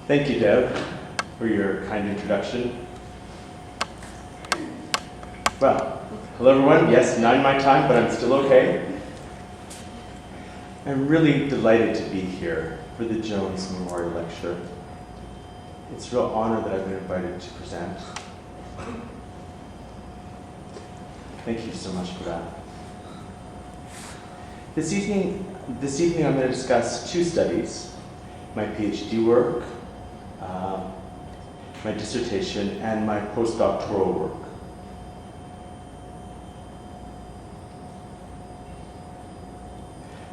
Thank you, Deb, for your kind introduction. Well, hello everyone. Yes, 9 my time, but I'm still okay. I'm really delighted to be here for the Jones Memorial Lecture. It's a real honor that I've been invited to present. Thank you so much for that. This evening I'm going to discuss 2 studies, my PhD work, my dissertation, and my postdoctoral work.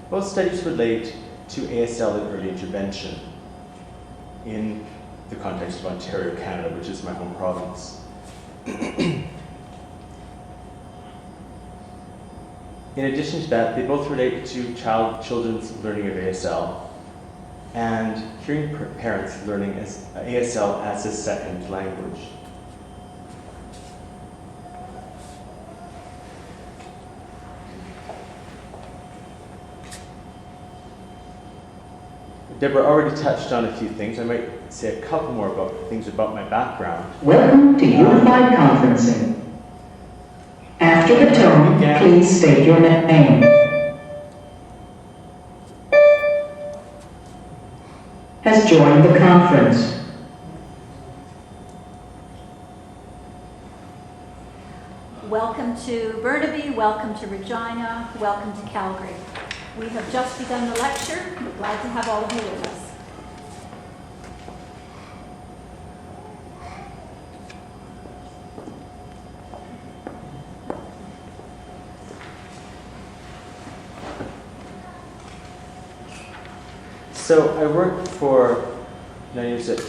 Both studies relate to ASL and early intervention in the context of Ontario, Canada, which is my home province. In addition to that, they both relate to children's learning of ASL and hearing parents learning ASL as a second language. Deborah already touched on a few things. I might say a couple more things about my background. Welcome to Unified Conferencing. After the tone, please state your name. Has joined the conference. Welcome to Burnaby, welcome to Regina, welcome to Calgary. We have just begun the lecture. We're glad to have all of you with us. So I worked for 9 years at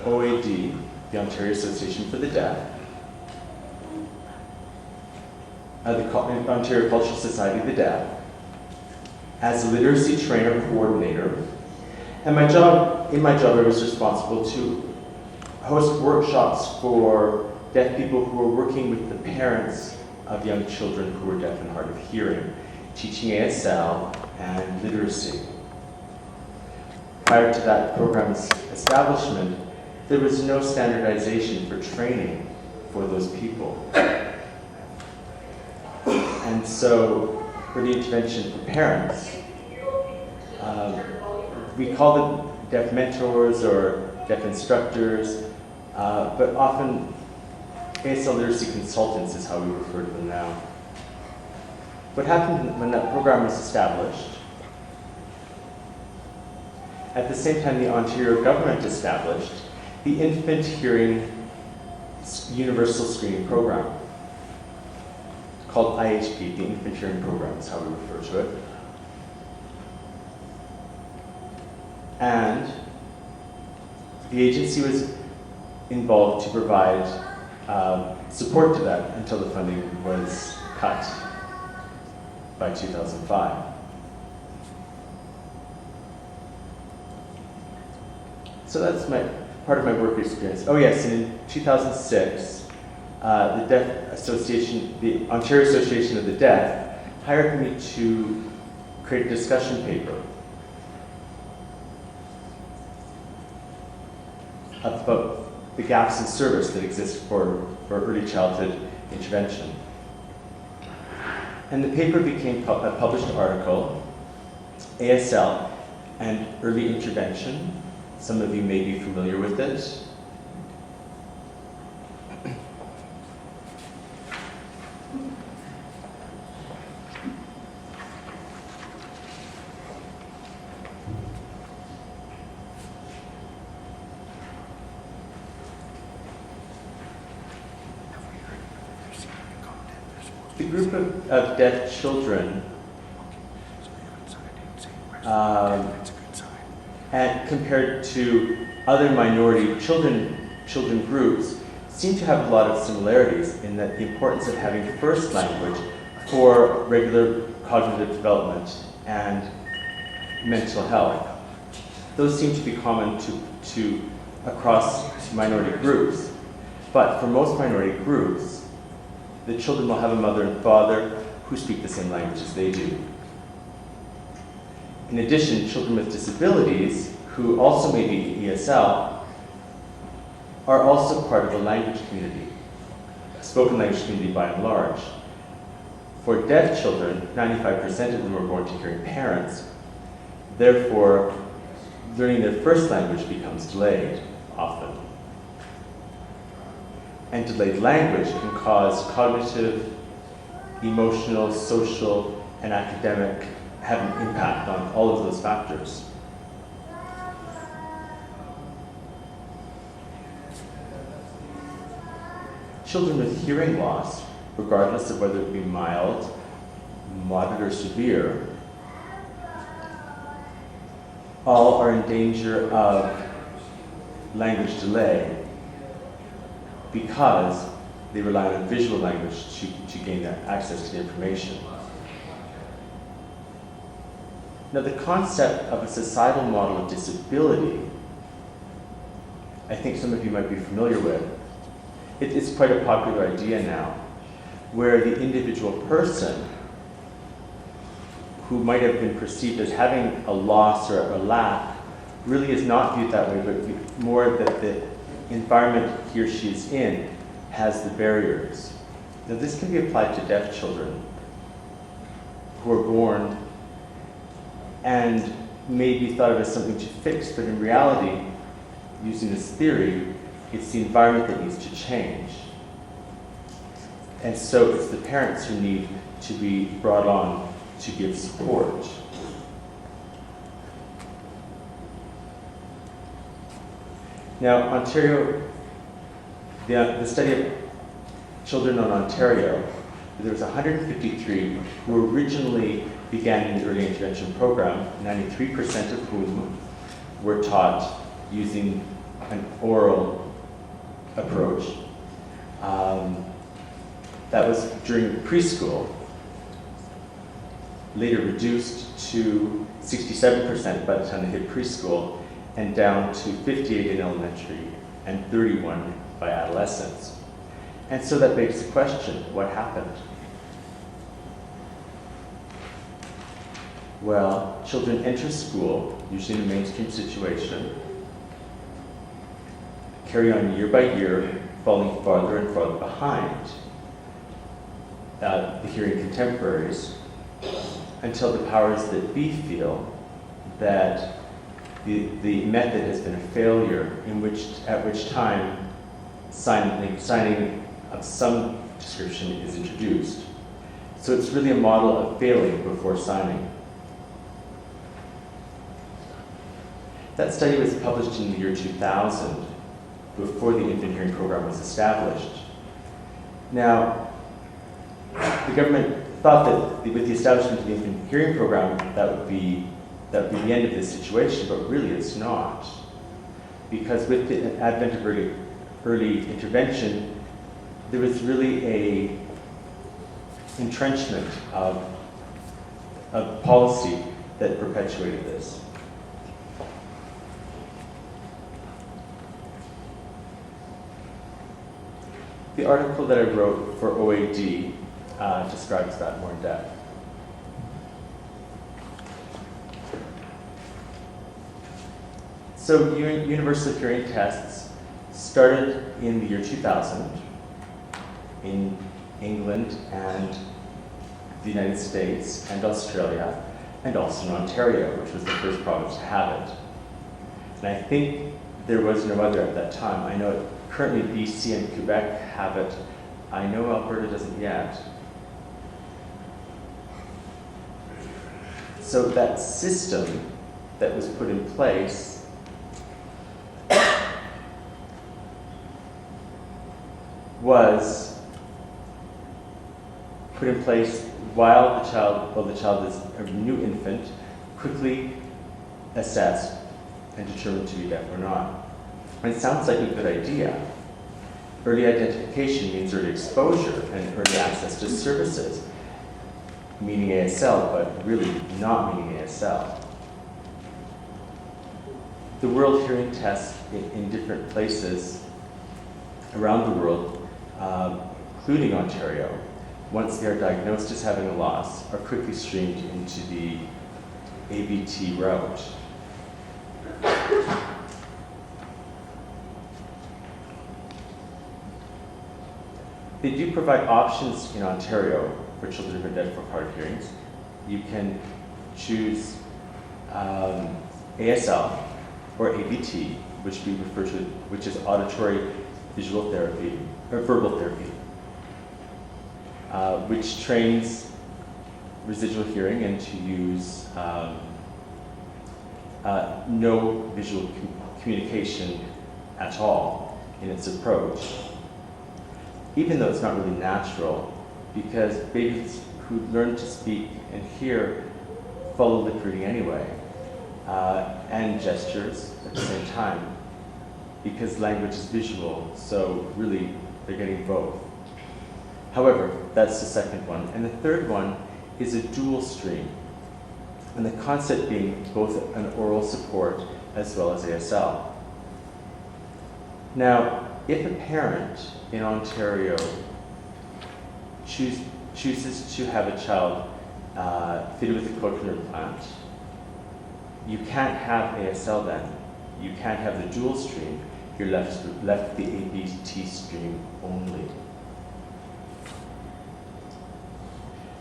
OAD, the Ontario Association for the Deaf, the Ontario Cultural Society of the Deaf, as a literacy trainer coordinator. And in my job, I was responsible to host workshops for deaf people who were working with the parents of young children who were deaf and hard of hearing, teaching ASL and literacy. Prior to that program's establishment, there was no standardization for training for those people. And so, early intervention for parents, we call them deaf mentors or deaf instructors, but often ASL literacy consultants is how we refer to them now. What happened when that program was established? At the same time, the Ontario government established the Infant Hearing Universal Screening Program, called IHP, the Infant Hearing Program is how we refer to it. And the agency was involved to provide support to that until the funding was cut by 2005. So that's part of my work experience. Oh yes, and in 2006, the Deaf Association, the Ontario Association of the Deaf, hired me to create a discussion paper about the gaps in service that exist for early childhood intervention. And the paper became a published article, ASL and Early Intervention. Some of you may be familiar with it. The group of deaf children and compared to other minority children groups seem to have a lot of similarities in that the importance of having first language for regular cognitive development and mental health. Those seem to be common to across minority groups. But for most minority groups, the children will have a mother and father who speak the same language as they do. In addition, children with disabilities who also may be ESL, are also part of the language community, a spoken language community by and large. For deaf children, 95% of them are born to hearing parents. Therefore, learning their first language becomes delayed, often. And delayed language can cause cognitive, emotional, social, and academic, have an impact on all of those factors. Children with hearing loss, regardless of whether it be mild, moderate, or severe, all are in danger of language delay because they rely on visual language to gain that access to the information. Now, the concept of a societal model of disability, I think some of you might be familiar with. It's quite a popular idea now, where the individual person who might have been perceived as having a loss or a lack really is not viewed that way, but more that the environment he or she is in has the barriers. Now, this can be applied to deaf children who are born and may be thought of as something to fix, but in reality, using this theory, it's the environment that needs to change. And so it's the parents who need to be brought on to give support. Now, Ontario, the study of children in Ontario, there was 153 who originally began in the early intervention program, 93% of whom were taught using an oral approach. That was during preschool, later reduced to 67% by the time they hit preschool, and down to 58 in elementary and 31 by adolescence. And so that begs the question, what happened? Well, children enter school, usually in a mainstream situation, carry on year by year, falling farther and farther behind the hearing contemporaries, until the powers that be feel that the method has been a failure, at which time signing of some description is introduced. So it's really a model of failing before signing. That study was published in the year 2000, before the infant hearing program was established. Now, the government thought that with the establishment of the infant hearing program, that would be the end of this situation, but really it's not. Because with the advent of early intervention, there was really a entrenchment of policy that perpetuated this. The article that I wrote for OAD describes that more in depth. So universal hearing tests started in the year 2000 in England and the United States and Australia, and also in Ontario, which was the first province to have it. And I think there was no other at that time. I know currently BC and Quebec have it. I know Alberta doesn't yet. So that system that was put in place was put in place while the child is a new infant, quickly assessed and determined to be deaf or not. And it sounds like a good idea. Early identification means early exposure and early access to services, meaning ASL, but really not meaning ASL. The World Hearing Tests in different places around the world, including Ontario, once they are diagnosed as having a loss, are quickly streamed into the ABT route. They do provide options in Ontario for children who are deaf or hard of hearing. You can choose ASL or ABT, which we refer to, which is auditory visual therapy or verbal therapy, which trains residual hearing and to use no visual communication at all in its approach, even though it's not really natural, because babies who learn to speak and hear follow lip reading anyway, and gestures at the same time, because language is visual, so really they're getting both. However, that's the second one. And the third one is a dual stream, and the concept being both an oral support as well as ASL. Now, if a parent in Ontario chooses to have a child fitted with a cochlear implant, you can't have ASL then. You can't have the dual stream. You're left with the ABT stream only.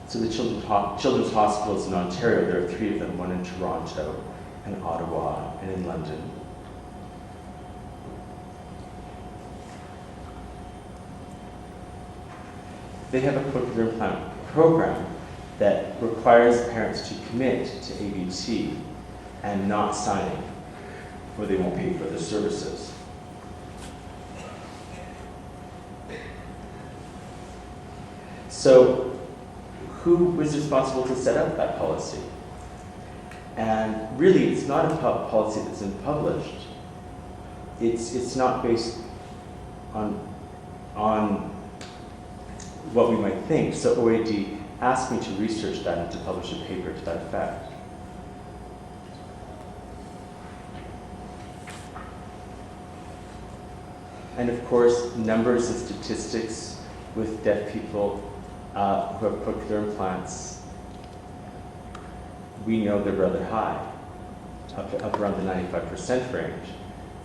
So the children's hospitals in Ontario, there are 3 of them, one in Toronto, and Ottawa, and in London. They have a cochlear implant program that requires parents to commit to ABT and not signing, or they won't pay for the services. So, who was responsible to set up that policy? And really, it's not a policy that's been published. It's not based on what we might think. So OAD asked me to research that and to publish a paper to that effect. And of course, numbers and statistics with deaf people who have cochlear implants, we know they're rather high, up around the 95% range.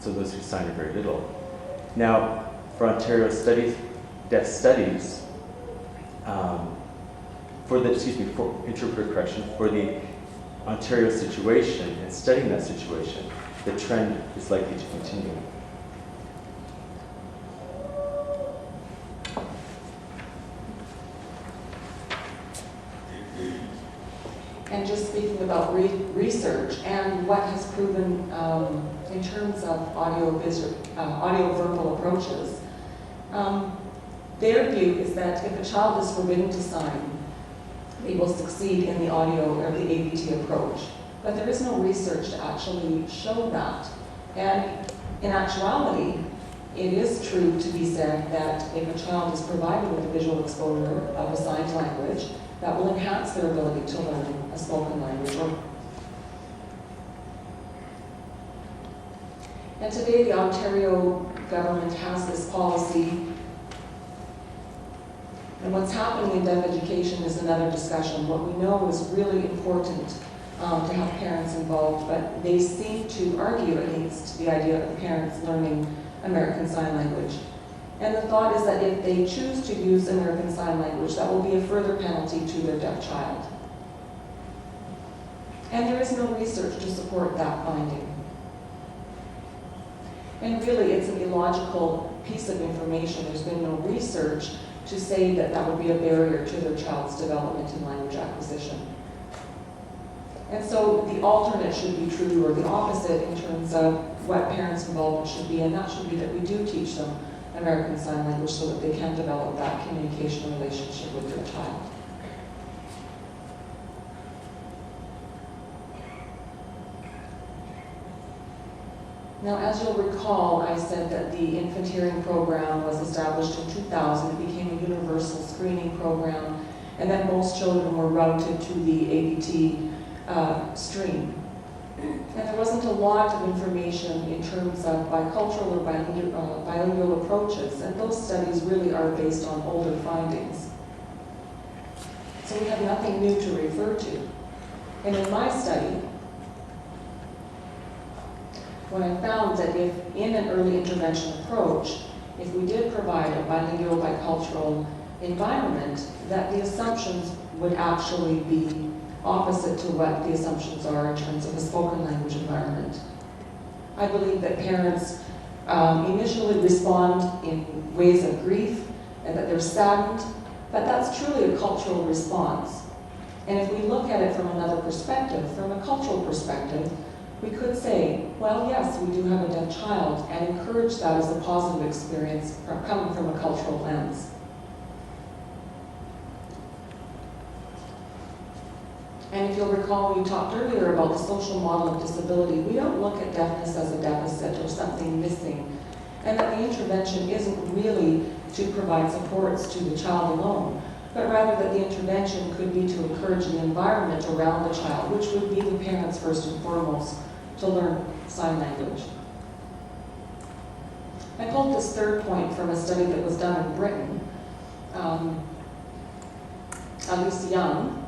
So those who sign are very little. Now, for Ontario studies, deaf studies, for the Ontario situation and studying that situation, the trend is likely to continue. And just speaking about research and what has proven in terms of audio-verbal approaches, their view is that if a child is forbidden to sign, they will succeed in the audio or the ABT approach. But there is no research to actually show that. And in actuality, it is true to be said that if a child is provided with a visual exposure of a signed language, that will enhance their ability to learn a spoken language. And today the Ontario government has this policy, and what's happening in deaf education is another discussion. What we know is really important to have parents involved, but they seem to argue against the idea of parents learning American Sign Language. And the thought is that if they choose to use American Sign Language, that will be a further penalty to their deaf child. And there is no research to support that finding. And really, it's an illogical piece of information. There's been no research to say that that would be a barrier to their child's development in language acquisition. And so the alternate should be true, or the opposite in terms of what parents' involvement should be, and that should be that we do teach them American Sign Language so that they can develop that communication relationship with their child. Now, as you'll recall, I said that the infant hearing program was established in 2000. It became a universal screening program, and then most children were routed to the ABT stream. And there wasn't a lot of information in terms of bicultural or bilingual approaches, and those studies really are based on older findings. So we have nothing new to refer to. And in my study, when I found that if in an early intervention approach, if we did provide a bilingual, bicultural environment, that the assumptions would actually be opposite to what the assumptions are in terms of a spoken language environment. I believe that parents initially respond in ways of grief and that they're saddened, but that's truly a cultural response. And if we look at it from another perspective, from a cultural perspective, we could say, well, yes, we do have a deaf child, and encourage that as a positive experience coming from a cultural lens. And if you'll recall, we talked earlier about the social model of disability. We don't look at deafness as a deficit or something missing, and that the intervention isn't really to provide supports to the child alone, but rather that the intervention could be to encourage an environment around the child, which would be the parents first and foremost, to learn sign language. I pulled this third point from a study that was done in Britain. Elise Young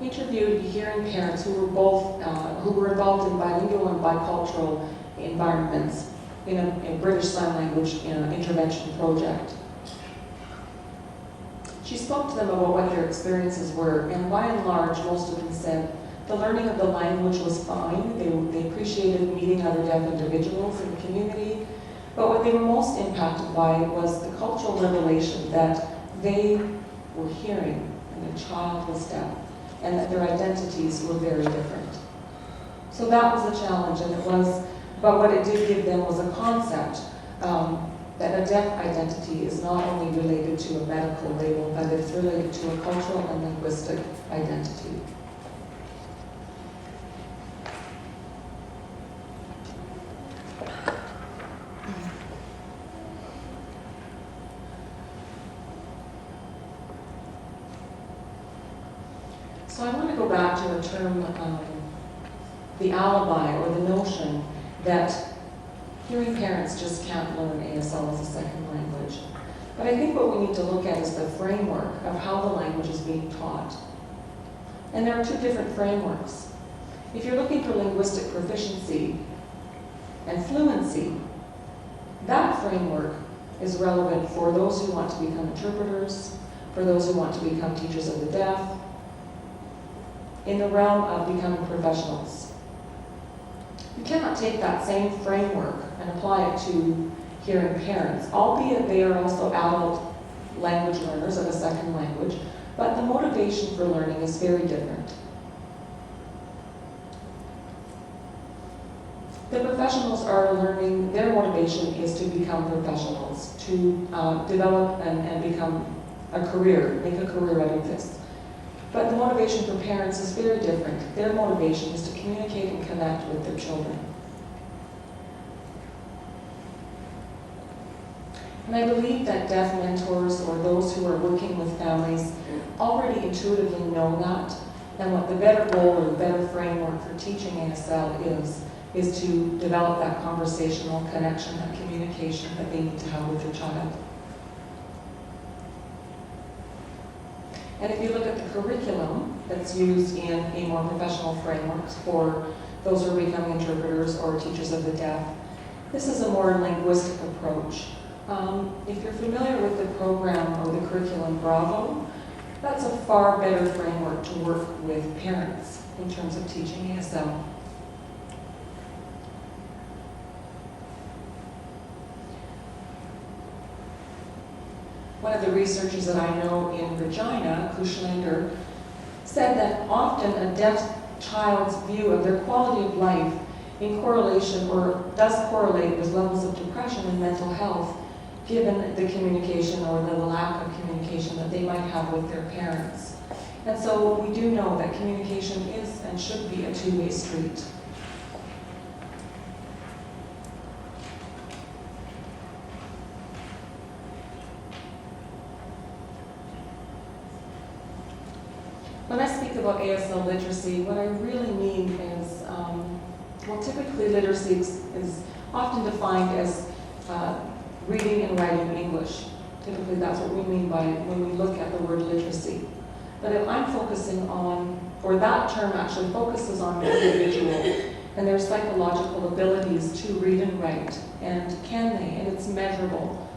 interviewed hearing parents who were involved in bilingual and bicultural environments in a British Sign Language intervention project. She spoke to them about what their experiences were, and by and large, most of them said the learning of the language was fine. They appreciated meeting other deaf individuals in the community, but what they were most impacted by was the cultural revelation that they were hearing and their child was deaf, and that their identities were very different. So that was a challenge, but what it did give them was a concept that a deaf identity is not only related to a medical label, but it's related to a cultural and linguistic identity. So I want to go back to the term, the alibi, or the notion that hearing parents just can't learn ASL as a second language. But I think what we need to look at is the framework of how the language is being taught. And there are two different frameworks. If you're looking for linguistic proficiency and fluency, that framework is relevant for those who want to become interpreters, for those who want to become teachers of the deaf, in the realm of becoming professionals. You cannot take that same framework and apply it to hearing parents, albeit they are also adult language learners of a second language, but the motivation for learning is very different. The professionals are learning, their motivation is to become professionals, to develop and become a career, make a career out of this. But the motivation for parents is very different. Their motivation is to communicate and connect with their children. And I believe that deaf mentors or those who are working with families already intuitively know that, and what the better goal or the better framework for teaching ASL is to develop that conversational connection, that communication that they need to have with their child. And if you look at the curriculum that's used in a more professional framework for those who are becoming interpreters or teachers of the deaf, this is a more linguistic approach. If you're familiar with the program or the curriculum Bravo, that's a far better framework to work with parents in terms of teaching ASL. One of the researchers that I know in Regina, Kuschlander, said that often a deaf child's view of their quality of life in correlation or does correlate with levels of depression and mental health, given the communication or the lack of communication that they might have with their parents. And so we do know that communication is and should be a two-way street. When I speak about ASL literacy, what I really mean is, typically literacy is often defined as reading and writing English. Typically that's what we mean by when we look at the word literacy. But if I'm focusing on, or that term actually focuses on the individual and their psychological abilities to read and write, and can they, and it's measurable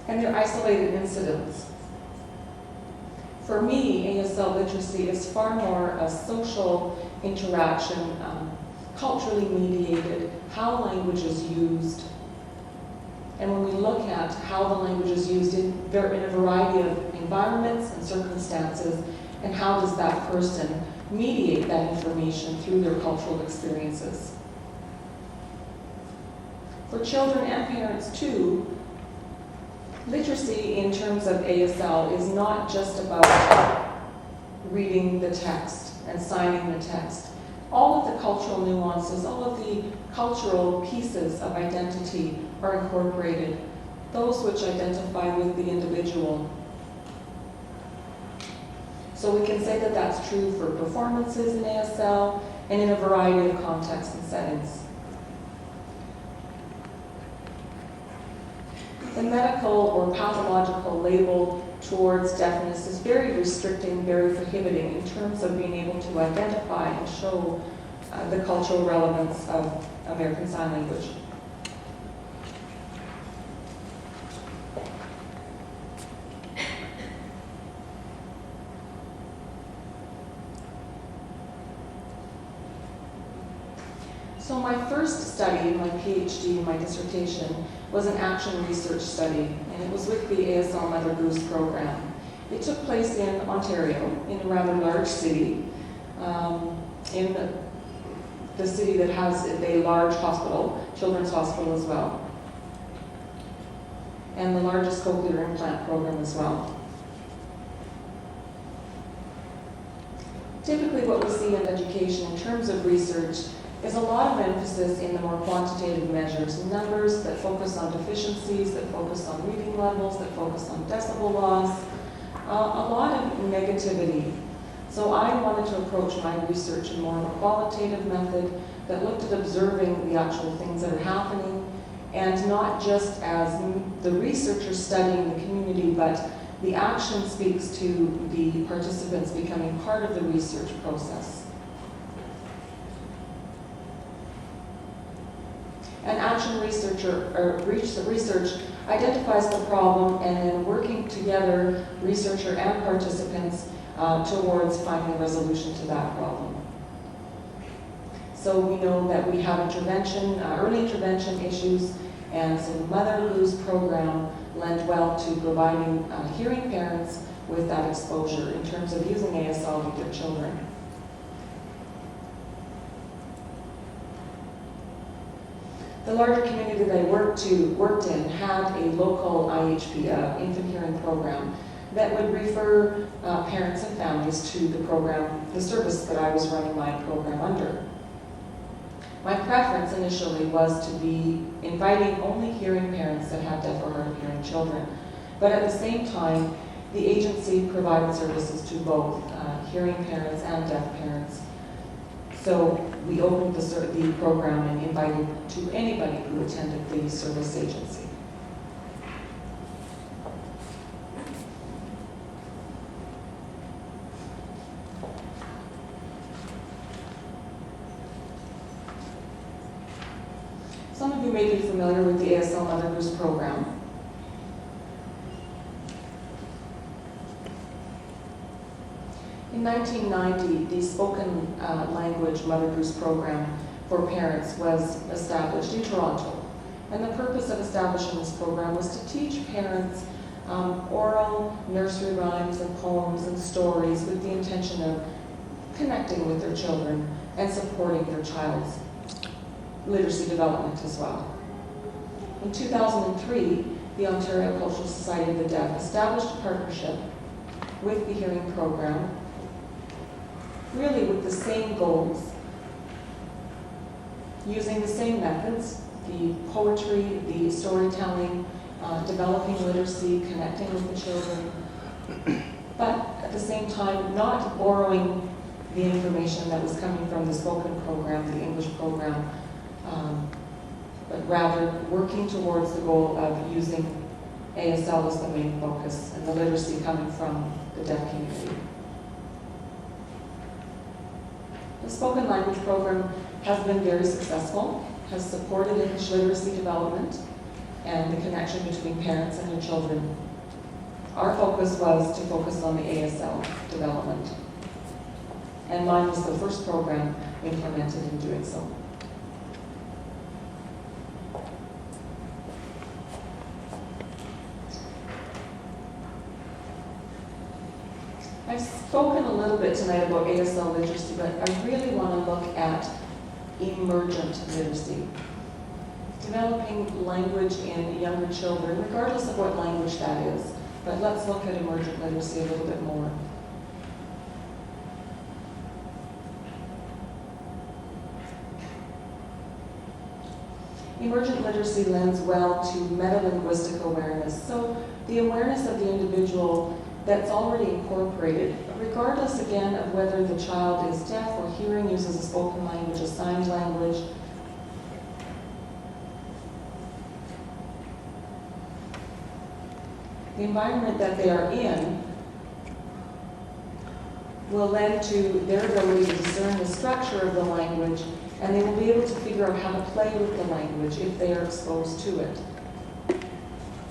and they're isolated incidents. For me, ASL literacy is far more a social interaction, culturally mediated, how language is used. And when we look at how the language is used in a variety of environments and circumstances, and how does that person mediate that information through their cultural experiences. For children and parents too, literacy in terms of ASL is not just about reading the text and signing the text. All of the cultural nuances, all of the cultural pieces of identity are incorporated, those which identify with the individual. So we can say that that's true for performances in ASL and in a variety of contexts and settings. The medical or pathological label towards deafness is very restricting, very prohibiting in terms of being able to identify and show the cultural relevance of American Sign Language. So my first study, my PhD, my dissertation, was an action research study, and it was with the ASL Mother Goose program. It took place in Ontario, in a rather large city, in the city that has a large hospital, children's hospital as well, and the largest cochlear implant program as well. Typically what we see in education in terms of research is a lot of emphasis in the more quantitative measures, numbers that focus on deficiencies, that focus on reading levels, that focus on decibel loss, a lot of negativity. So I wanted to approach my research in more of a qualitative method that looked at observing the actual things that are happening, and not just as the researcher studying the community, but the action speaks to the participants becoming part of the research process. An action researcher or research identifies the problem, and then working together, researcher and participants, towards finding a resolution to that problem. So we know that we have intervention, early intervention issues, and so the Mother Goose program lend well to providing hearing parents with that exposure in terms of using ASL with their children. The larger community that I worked in had a local IHP, infant hearing program, that would refer parents and families to the program, the service that I was running my program under. My preference initially was to be inviting only hearing parents that had deaf or hard of hearing children. But at the same time, the agency provided services to both hearing parents and deaf parents. So we opened the program and invited to anybody who attended the service agency. Some of you may be familiar with the ASL Mother Goose program. In 1990, the spoken language Mother Goose program for parents was established in Toronto. And the purpose of establishing this program was to teach parents oral nursery rhymes and poems and stories with the intention of connecting with their children and supporting their child's literacy development as well. In 2003, the Ontario Cultural Society of the Deaf established a partnership with the hearing program, really with the same goals, using the same methods, the poetry, the storytelling, developing literacy, connecting with the children, but at the same time not borrowing the information that was coming from the spoken program, the English program, but rather working towards the goal of using ASL as the main focus and the literacy coming from the deaf community. The spoken language program has been very successful, has supported English literacy development, and the connection between parents and their children. Our focus was to focus on the ASL development. And mine was the first program implemented in doing so. I've spoken a little bit tonight about ASL literacy, but I really want to look at emergent literacy. Developing language in younger children, regardless of what language that is. But let's look at emergent literacy a little bit more. Emergent literacy lends well to metalinguistic awareness. So the awareness of the individual that's already incorporated, regardless again of whether the child is deaf or hearing, uses a spoken language, a signed language. The environment that they are in will lend to their ability to discern the structure of the language, and they will be able to figure out how to play with the language if they are exposed to it.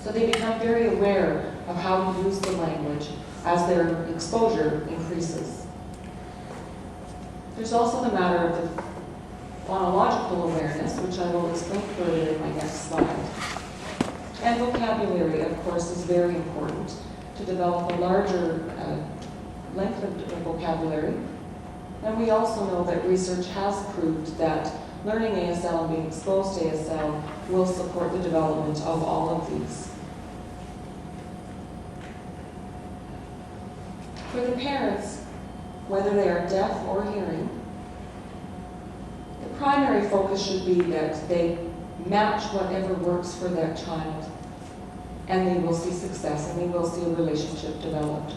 So they become very aware of how to use the language as their exposure increases. There's also the matter of the phonological awareness, which I will explain further in my next slide. And vocabulary, of course, is very important to develop a larger length of vocabulary. And we also know that research has proved that learning ASL and being exposed to ASL will support the development of all of these. For the parents, whether they are deaf or hearing, the primary focus should be that they match whatever works for their child, and they will see success, and they will see a relationship developed.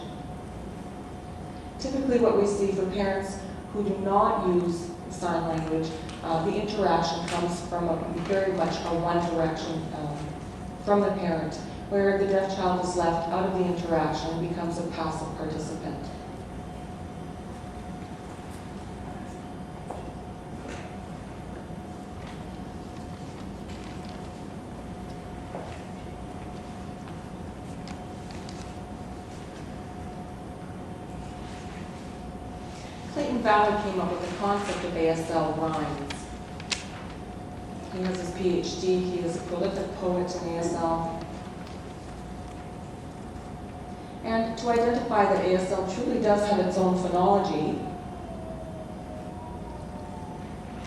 Typically what we see for parents who do not use sign language, the interaction comes from very much a one direction from the parent, where the deaf child is left out of the interaction and becomes a passive participant. Ballard came up with the concept of ASL rhymes. He has his PhD, he is a prolific poet in ASL. And to identify that ASL truly does have its own phonology,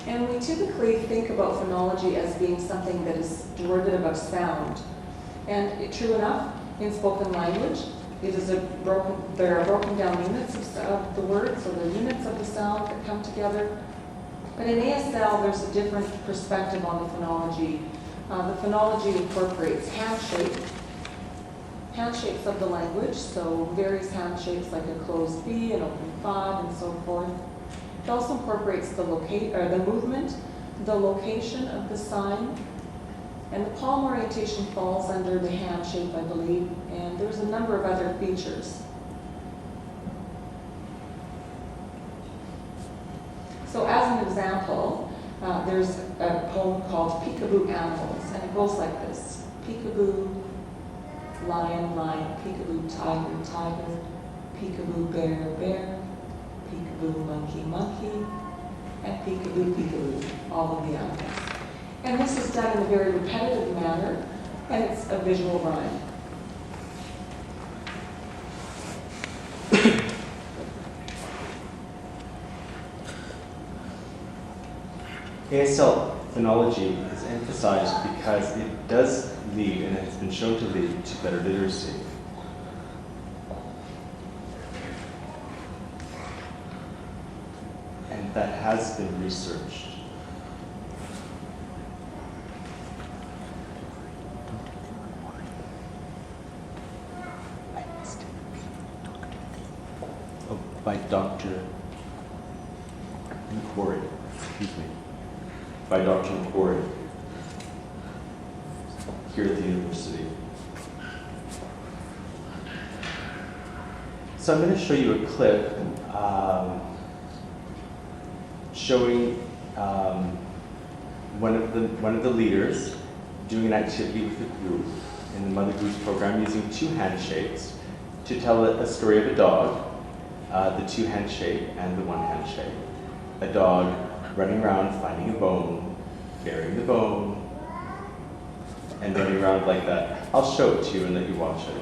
and we typically think about phonology as being something that is derivative of sound. And true enough, in spoken language, there are broken down units of the words, so the units of the sound that come together. But in ASL, there's a different perspective on the phonology. The phonology incorporates handshapes of the language, so various handshapes like a closed V, an open FOD, and so forth. It also incorporates the movement, the location of the sign, and the palm orientation falls under the hand shape, I believe, and there's a number of other features. So as an example, there's a poem called Peekaboo Animals, and it goes like this. Peekaboo, lion, lion, peekaboo, tiger, tiger, peekaboo, bear, bear, peekaboo, monkey, monkey, and peekaboo, peekaboo, all of the animals. And this is done in a very repetitive manner, and it's a visual rhyme. ASL phonology is emphasized because it does lead, and it has been shown to lead, to better literacy. And that has been researched. By Dr. Corey, by Dr. Corey, here at the university. So I'm going to show you a clip showing one of the leaders doing an activity with a group in the Mother Goose program using 2 handshakes to tell a story of a dog, the 2 handshake and the 1 handshake. A dog running around finding a bone, burying the bone, and running around like that. I'll show it to you and let you watch it.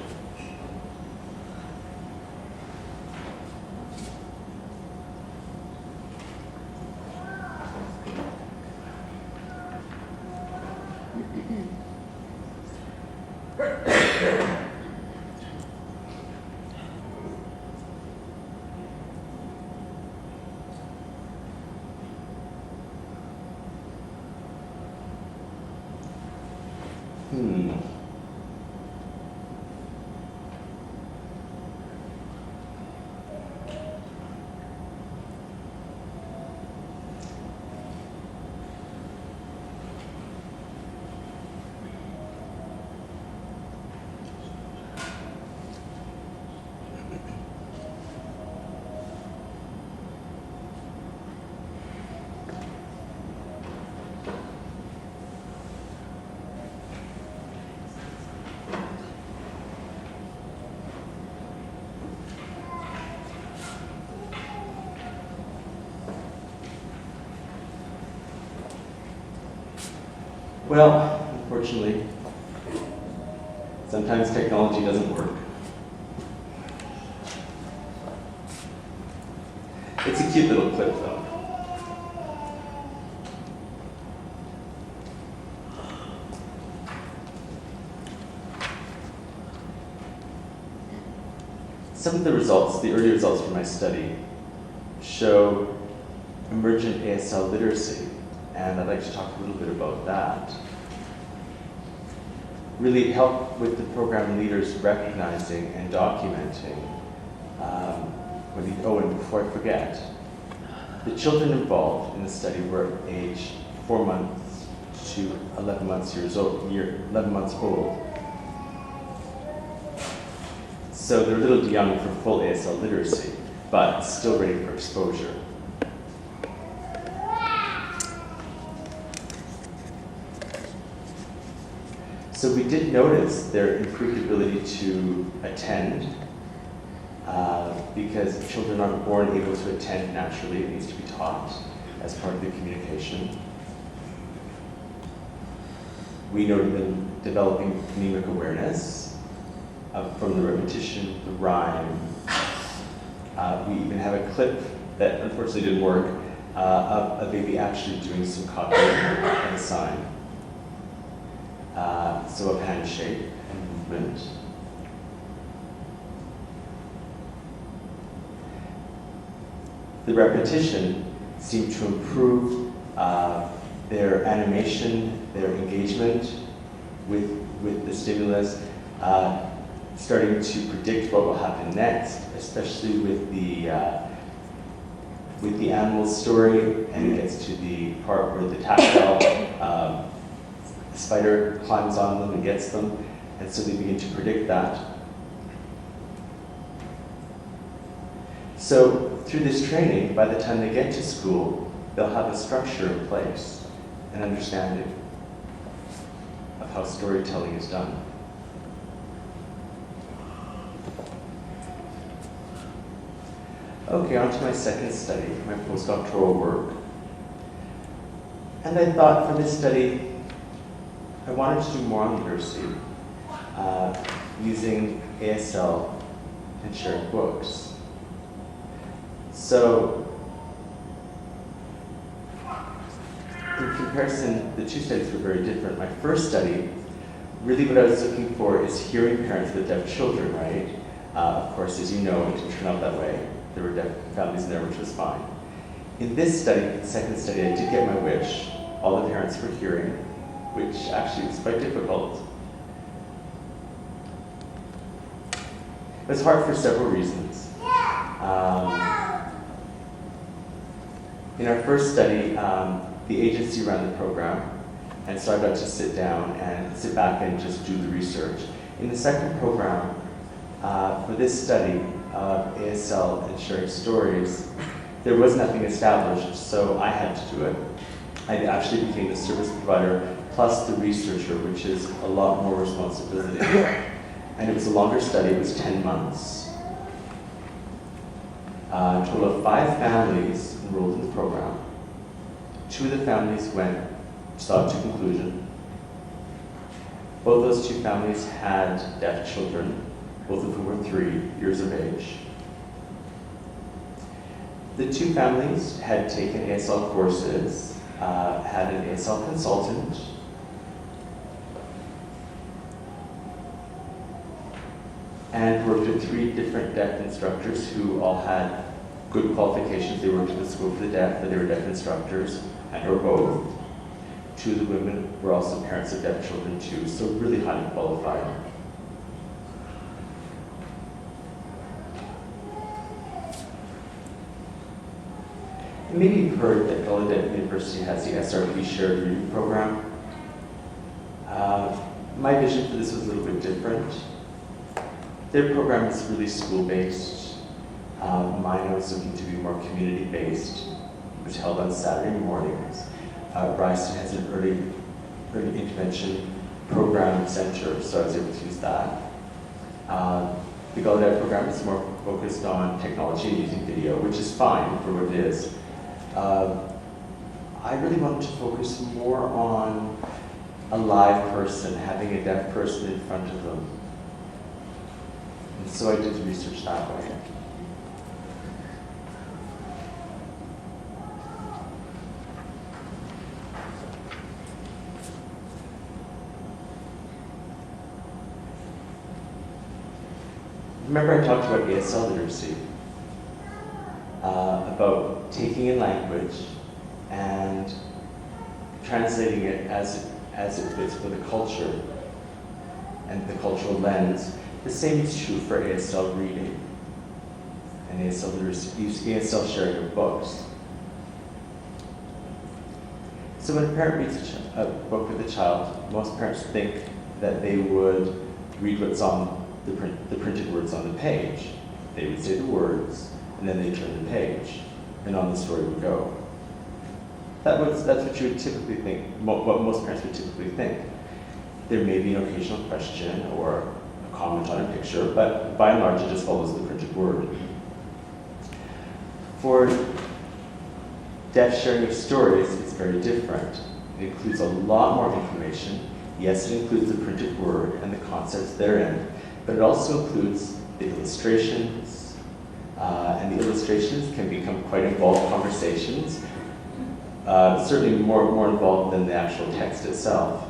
Well, unfortunately, sometimes technology doesn't work. It's a cute little clip, though. Some of the results, the early results from my study, show emergent ASL literacy, and I'd like to talk a little bit about that. Really help with the program leaders recognizing and documenting. And before I forget, the children involved in the study were aged 4 months to 11 months old. So they're a little young for full ASL literacy, but still ready for exposure. So we did notice their improved ability to attend, because children aren't born able to attend naturally. It needs to be taught as part of the communication. We noted them developing phonemic awareness from the repetition, the rhyme. We even have a clip that unfortunately didn't work, of a baby actually doing some copying of a sign. So of handshake and movement. The repetition seemed to improve their animation, their engagement with the stimulus, starting to predict what will happen next, especially with the animal's story, and it gets to the part where the tactile spider climbs on them and gets them, and so they begin to predict that. So through this training, by the time they get to school, they'll have a structure in place, an understanding of how storytelling is done. Okay, on to my second study, my postdoctoral work. And I thought for this study, I wanted to do more on literacy using ASL and shared books. So, in comparison, the 2 studies were very different. My first study, really what I was looking for is hearing parents with deaf children, right? Of course, as you know, it didn't turn out that way. There were deaf families in there, which was fine. In this study, the second study, I did get my wish. All the parents were hearing, which actually was quite difficult. It was hard for several reasons. In our first study, the agency ran the program, and so I got to sit back and just do the research. In the second program, for this study of ASL and sharing stories, there was nothing established, so I had to do it. I actually became the service provider plus the researcher, which is a lot more responsibility. And it was a longer study, it was 10 months. A total of 5 families enrolled in the program. 2 of the families saw it to conclusion. Both those 2 families had deaf children, both of whom were 3 years of age. The 2 families had taken ASL courses, had an ASL consultant, and worked with 3 different deaf instructors who all had good qualifications. They worked at the School for the Deaf, but they were deaf instructors, and or both. 2 of the women were also parents of deaf children too, so really highly qualified. Maybe you've heard that Gallaudet University has the SRP Shared Reading Program. My vision for this was a little bit different. Their program is really school-based. Mine I was looking to be more community-based. It was held on Saturday mornings. Bryston has an early intervention program center, so I was able to use that. The Gallaudet program is more focused on technology and using video, which is fine for what it is. I really wanted to focus more on a live person, having a deaf person in front of them. And so I did the research that way. Remember I talked about ASL literacy, about taking in language and translating it as it fits for the culture and the cultural lens. The same is true for ASL reading and ASL literacy, ASL sharing of books. So when a parent reads a book with a child, most parents think that they would read what's on the printed words on the page. They would say the words, and then they turn the page, and on the story would go. That's what you would typically think, what most parents would typically think. There may be an occasional question or a comment on a picture, but by and large it just follows the printed word. For deaf sharing of stories, it's very different. It includes a lot more information. Yes, it includes the printed word and the concepts therein, but it also includes the illustrations, and the illustrations can become quite involved conversations, certainly more involved than the actual text itself.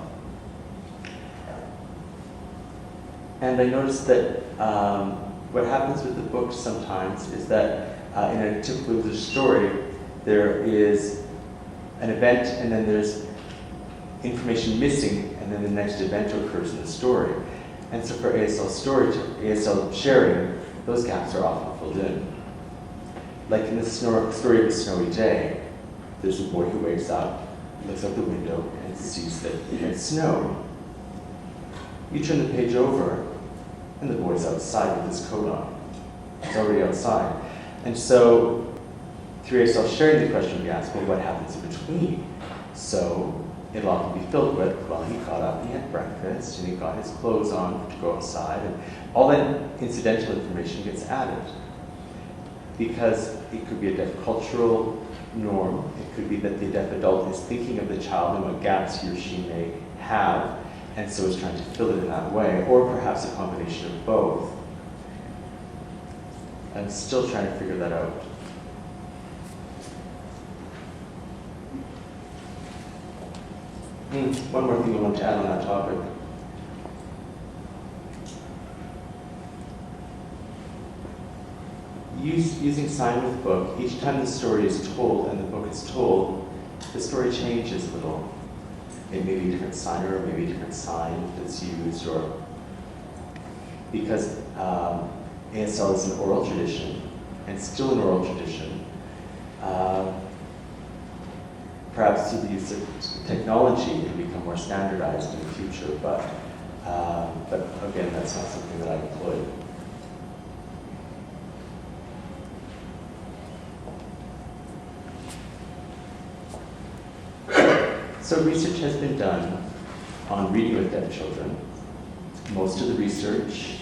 And I noticed that what happens with the book sometimes is that in a typical English story, there is an event and then there's information missing, and then the next event occurs in the story. And so for ASL sharing, those gaps are often filled in. Like in the story of A Snowy Day, there's a boy who wakes up, looks out the window, and sees that it had snowed. You turn the page over, and the boy's outside with his coat on. He's already outside. And so, through ASL sharing, the question we ask, well, what happens in between? So, it'll often be filled with, well, he got up, he had breakfast, and he got his clothes on to go outside, and all that incidental information gets added. Because it could be a deaf cultural norm, it could be that the deaf adult is thinking of the child and what gaps he or she may have, and so is trying to fill it in that way, or perhaps a combination of both. I'm still trying to figure that out. One more thing I want to add on that topic. Using sign with book, each time the story is told and the book is told, the story changes a little. It may be a different signer, or maybe a different sign that's used, or because ASL is an oral tradition, and still an oral tradition, perhaps through the use of technology it can become more standardized in the future, but again, that's not something that I employ. So research has been done on reading with deaf children. Most of the research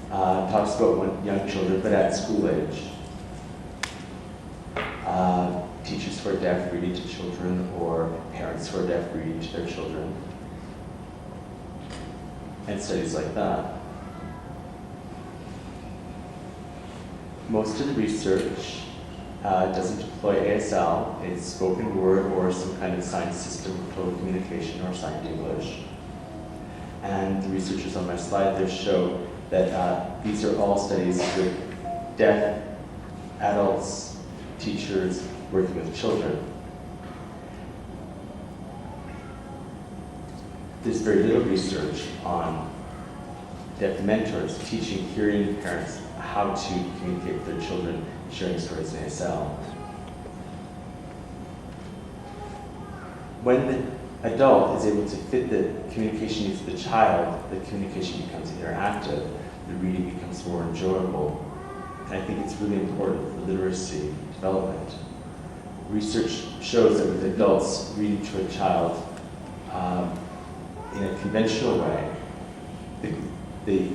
talks about young children, but at school age. Teachers who are deaf reading to children, or parents who are deaf reading to their children, and studies like that. Most of the research doesn't employ ASL. It's spoken word or some kind of sign system for total communication or signed English. And the researchers on my slide there show that these are all studies with deaf adults, teachers, working with children. There's very little research on deaf mentors teaching hearing parents how to communicate with their children, sharing stories in ASL. When the adult is able to fit the communication needs of the child, the communication becomes interactive, the reading becomes more enjoyable. And I think it's really important for literacy development. Research shows that with adults reading to a child in a conventional way, the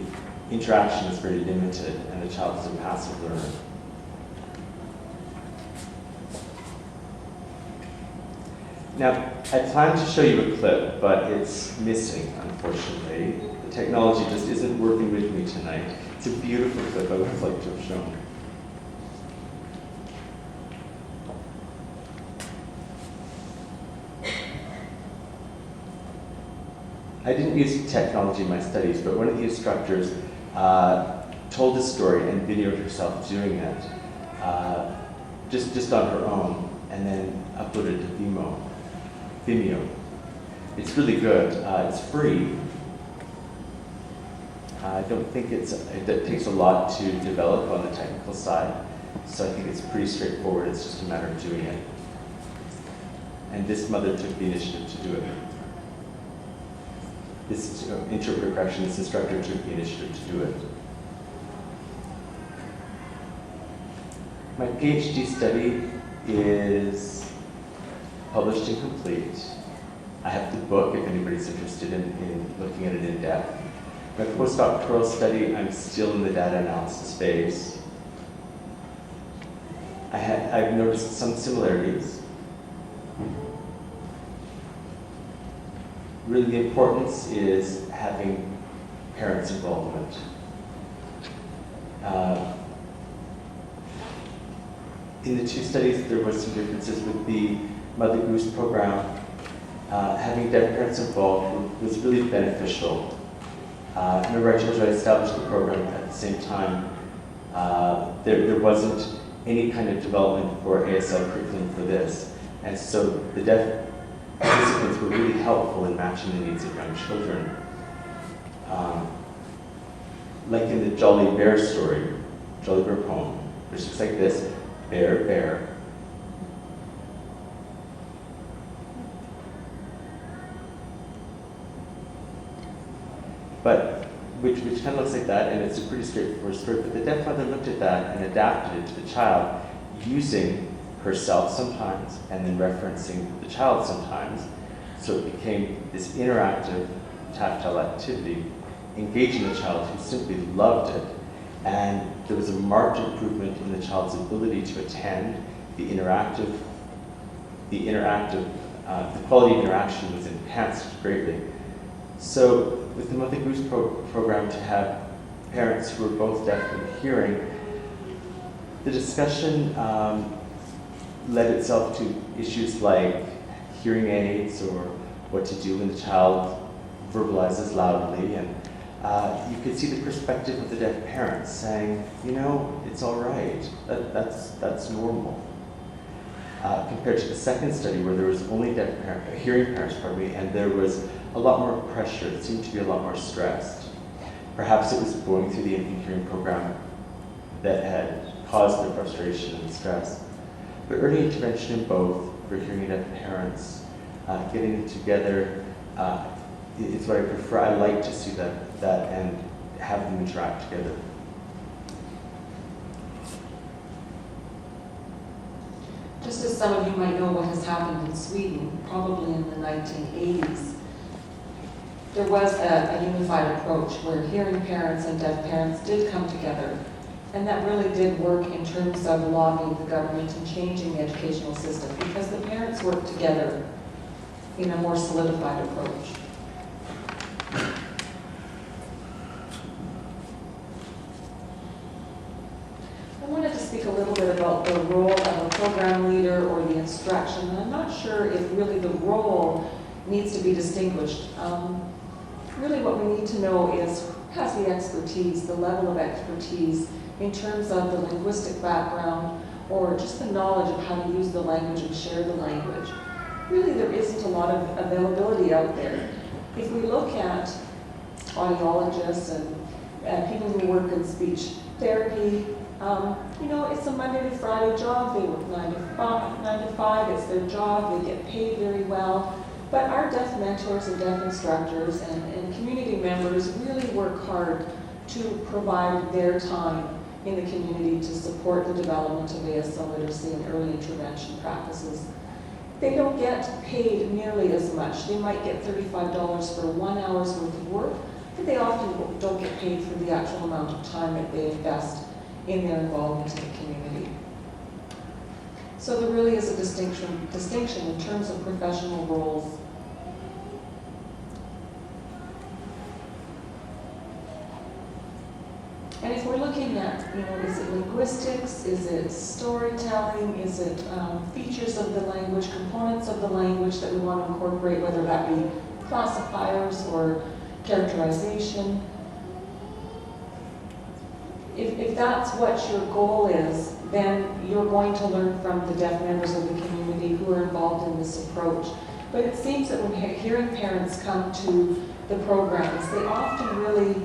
interaction is very limited and the child is a passive learner. Now, I plan to show you a clip, but it's missing, unfortunately. The technology just isn't working with me tonight. It's a beautiful clip I would have liked to have shown. I didn't use technology in my studies, but one of the instructors told a story and videoed herself doing it, just on her own, and then uploaded to Vimeo. It's really good. It's free. I don't think it takes a lot to develop on the technical side, so I think it's pretty straightforward. It's just a matter of doing it. And this mother took the initiative to do it. This interpreter correction, this instructor took the initiative to do it. My PhD study is published and complete. I have the book if anybody's interested in looking at it in depth. My postdoctoral study, I'm still in the data analysis phase. I've noticed some similarities. Really, the importance is having parents' involvement. In the two studies, there were some differences with the Mother Goose program. Having deaf parents involved was really beneficial. Remember, I told you I established the program at the same time. There wasn't any kind of development for ASL curriculum for this, and so the deaf participants were really helpful in matching the needs of young children. Like in the Jolly Bear story, Jolly Bear poem, which looks like this: bear, bear. But which kind of looks like that, and it's a pretty straightforward story. But the deaf mother looked at that and adapted it to the child, using herself sometimes and then referencing the child sometimes. So it became this interactive, tactile activity, engaging the child who simply loved it. And there was a marked improvement in the child's ability to attend. The quality of interaction was enhanced greatly. So with the Mother Goose program, to have parents who are both deaf and hearing, the discussion led itself to issues like hearing aids or what to do when the child verbalizes loudly. And you could see the perspective of the deaf parents saying, you know, it's all right, that's normal. Compared to the second study where there was only hearing parents, and there was a lot more pressure. It seemed to be a lot more stressed. Perhaps it was going through the infant hearing program that had caused the frustration and the stress. But early intervention in both, for hearing and deaf parents, getting it together, is what I prefer. I like to see that and have them interact together. Just as some of you might know what has happened in Sweden, probably in the 1980s, there was a unified approach where hearing parents and deaf parents did come together. And that really did work in terms of lobbying the government and changing the educational system, because the parents worked together in a more solidified approach. I wanted to speak a little bit about the role of a program leader or the instruction. And I'm not sure if really the role needs to be distinguished. Really what we need to know is who has the expertise, the level of expertise in terms of the linguistic background or just the knowledge of how to use the language and share the language. Really there isn't a lot of availability out there. If we look at audiologists and people who work in speech therapy, it's a Monday to Friday job. They work 9 to 5, it's their job, they get paid very well. But our deaf mentors and deaf instructors and community members really work hard to provide their time in the community to support the development of ASL literacy and early intervention practices. They don't get paid nearly as much. They might get $35 for 1 hour's worth of work, but they often don't get paid for the actual amount of time that they invest in their involvement in the community. So there really is a distinction in terms of professional roles. And if we're looking at, is it linguistics, is it storytelling, is it features of the language, components of the language that we want to incorporate, whether that be classifiers or characterization. If that's what your goal is, then you're going to learn from the deaf members of the community who are involved in this approach. But it seems that when hearing parents come to the programs, they often really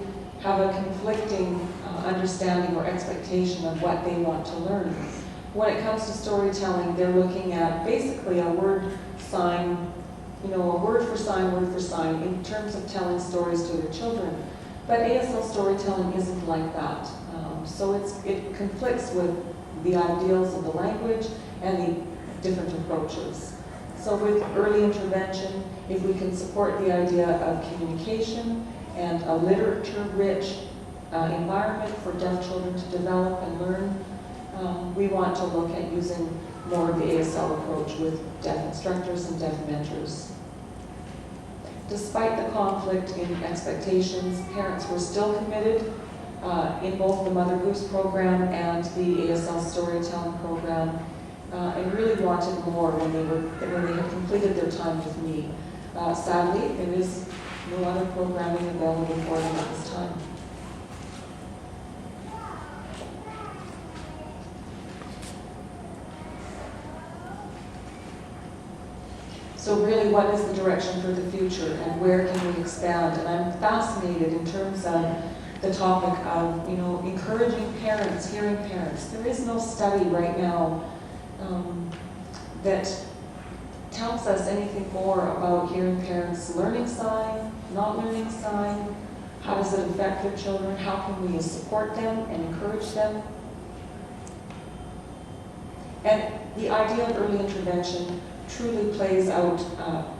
have a conflicting understanding or expectation of what they want to learn. When it comes to storytelling, they're looking at basically a word sign, a word for sign in terms of telling stories to their children. But ASL storytelling isn't like that. So it conflicts with the ideals of the language and the different approaches. So with early intervention, if we can support the idea of communication and a literature-rich environment for deaf children to develop and learn, we want to look at using more of the ASL approach with deaf instructors and deaf mentors. Despite the conflict in expectations, parents were still committed in both the Mother Goose program and the ASL storytelling program, and really wanted more when they had completed their time with me. Sadly, there is no other programming available for them at this time. So really, what is the direction for the future and where can we expand? And I'm fascinated in terms of the topic of, encouraging parents, hearing parents. There is no study right now that tells us anything more about hearing parents' learning sign, not learning sign, how does it affect their children, how can we support them and encourage them. And the idea of early intervention truly plays out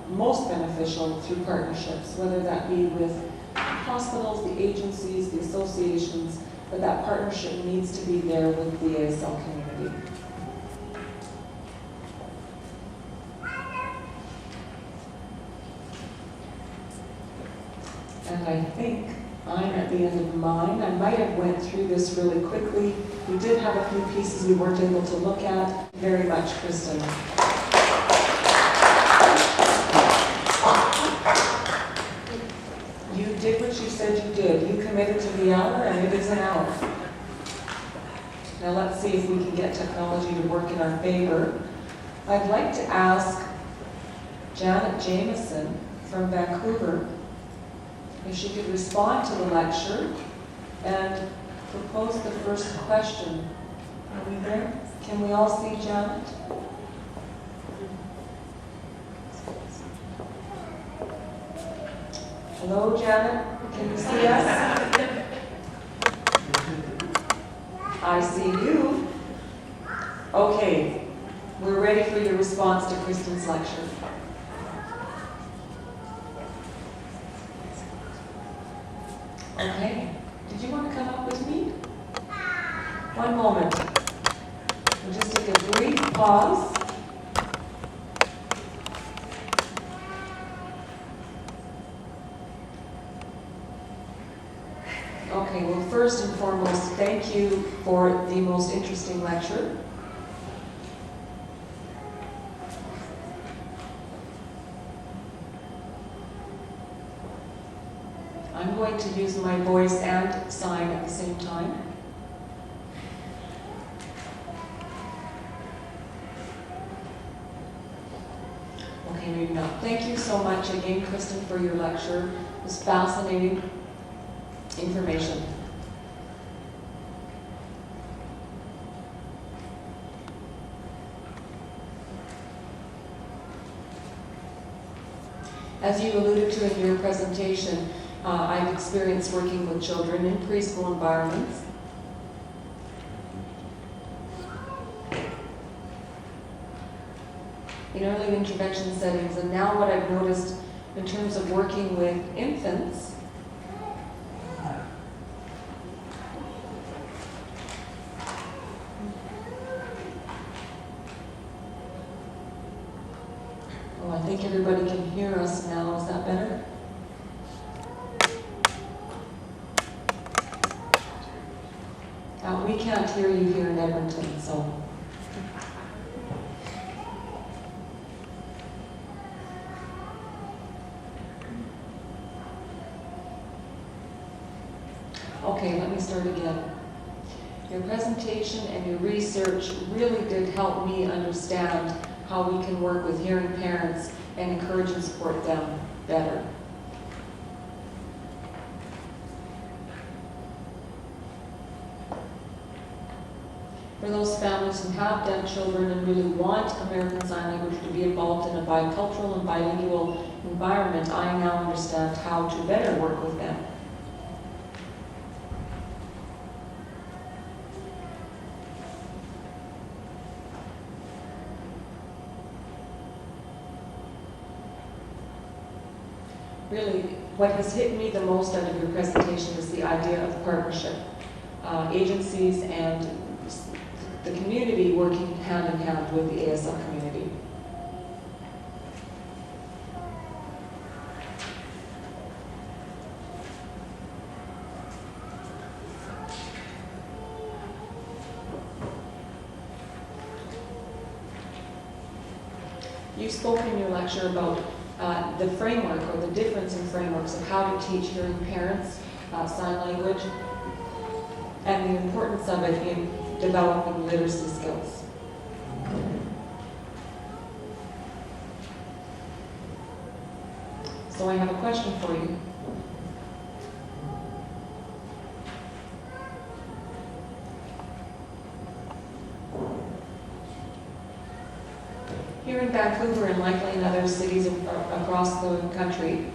most beneficial through partnerships, whether that be with hospitals, the agencies, the associations, but that partnership needs to be there with the ASL community. And I think I'm at the end of mine. I might have went through this really quickly. We did have a few pieces we weren't able to look at. Very much, Kristin. You did what you said you did. You committed to the hour, and it is an hour. Now let's see if we can get technology to work in our favor. I'd like to ask Janet Jameson from Vancouver if she could respond to the lecture and propose the first question. Are we there? Can we all see Janet? Hello, Janet. Can you see us? I see you. Okay, we're ready for your response to Kristin's lecture. Okay. Did you want to come up with me? One moment. We'll just take a brief pause. Okay, well, first and foremost, thank you for the most interesting lecture. I'm going to use my voice and sign at the same time. Okay, maybe not. Thank you so much again, Kristin, for your lecture. It was fascinating information. As you alluded to in your presentation, I've experienced working with children in preschool environments. In early intervention settings, and now what I've noticed in terms of working with infants, I think everybody can hear us now. Is that better? We can't hear you here in Edmonton, so. Okay, let me start again. Your presentation and your research really did help me understand how we can work with hearing parents and encourage and support them better. For those families who have deaf children and really want American Sign Language to be involved in a bicultural and bilingual environment, I now understand how to better work with them. Really, what has hit me the most out of your presentation is the idea of partnership. Agencies and the community working hand in hand with the ASL community. You spoke in your lecture about the framework or the difference in frameworks of how to teach hearing parents sign language and the importance of it in developing literacy skills. So I have a question for you. Here in Vancouver and likely in other cities across the country,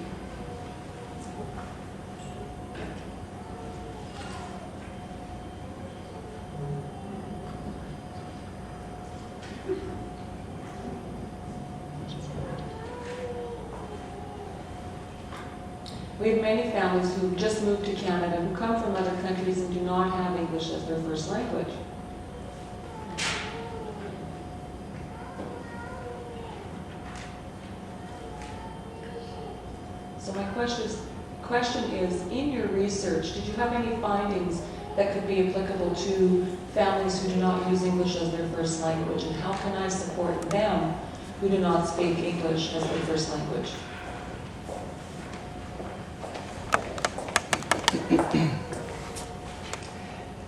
we have many families who just moved to Canada, who come from other countries and do not have English as their first language. So my question is, in your research, did you have any findings that could be applicable to families who do not use English as their first language, and how can I support them who do not speak English as their first language?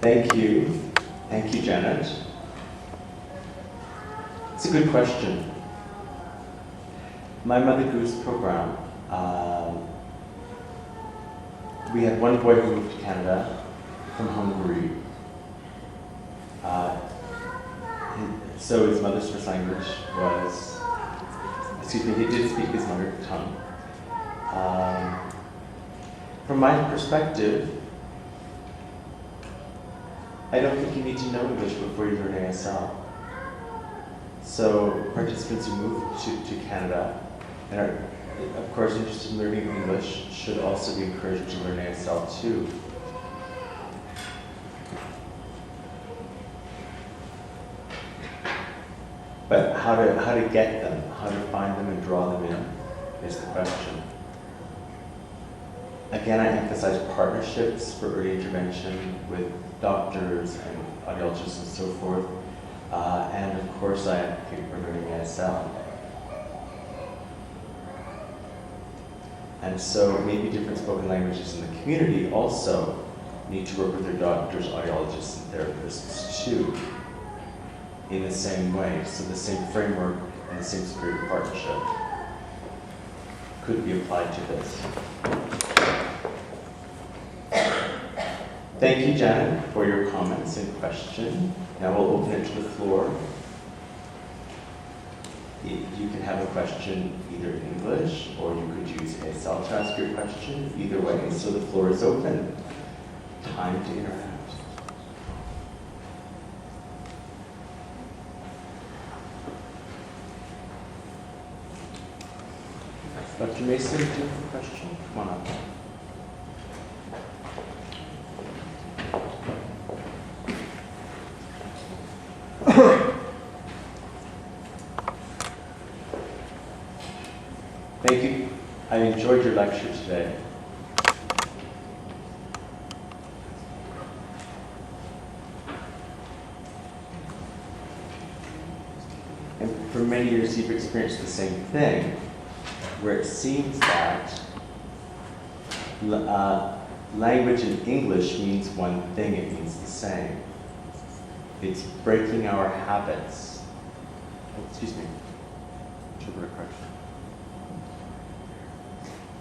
Thank you. Thank you, Janet. It's a good question. My Mother Goose program, we had one boy who moved to Canada from Hungary. So his mother's first language was, he did speak his mother tongue. From my perspective, I don't think you need to know English before you learn ASL. So participants who move to Canada and are, of course, interested in learning English should also be encouraged to learn ASL too. But how to get them, how to find them and draw them in is the question. Again, I emphasize partnerships for early intervention with doctors and audiologists and so forth. And of course, I advocate for learning ASL. And so maybe different spoken languages in the community also need to work with their doctors, audiologists, and therapists too, in the same way. So the same framework and the same spirit of partnership could be applied to this. Thank you, Janet, for your comments and question. Now we'll open it to the floor. You can have a question either in English or you could use ASL to ask your question. Either way, so the floor is open. Time to interact. Dr. Mason, do you have a question? Come on up. Thank you. I enjoyed your lecture today. And for many years, you've experienced the same thing, where it seems that language in English means one thing, it means the same. It's breaking our habits. Oh, excuse me. Interpreter correction.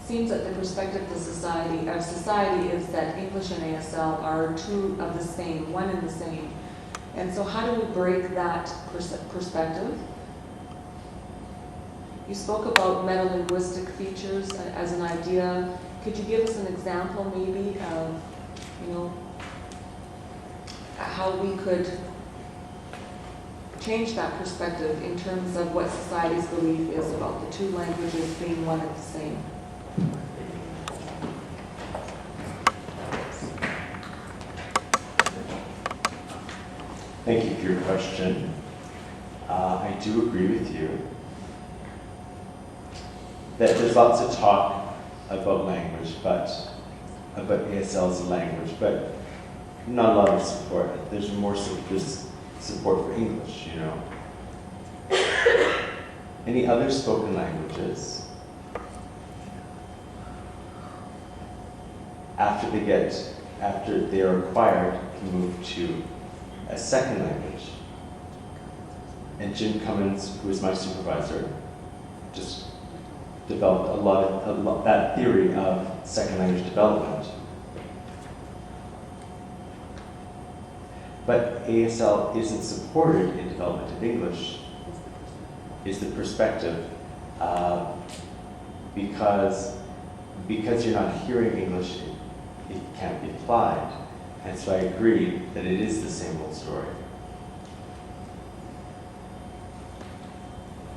Seems that the perspective of society is that English and ASL are two of the same, one and the same. And so how do we break that perspective? You spoke about metalinguistic features as an idea. Could you give us an example maybe of, how we could change that perspective in terms of what society's belief is about the two languages being one and the same? Thank you for your question. I do agree with you that there's lots of talk about language, about ASL as a language, but not a lot of support. There's more support for English, Any other spoken languages, after they are acquired, can move to a second language. And Jim Cummins, who is my supervisor, just developed a lot that theory of second language development. But ASL isn't supported in development of English, is the perspective, because you're not hearing English, it can't be applied. And so I agree that it is the same old story.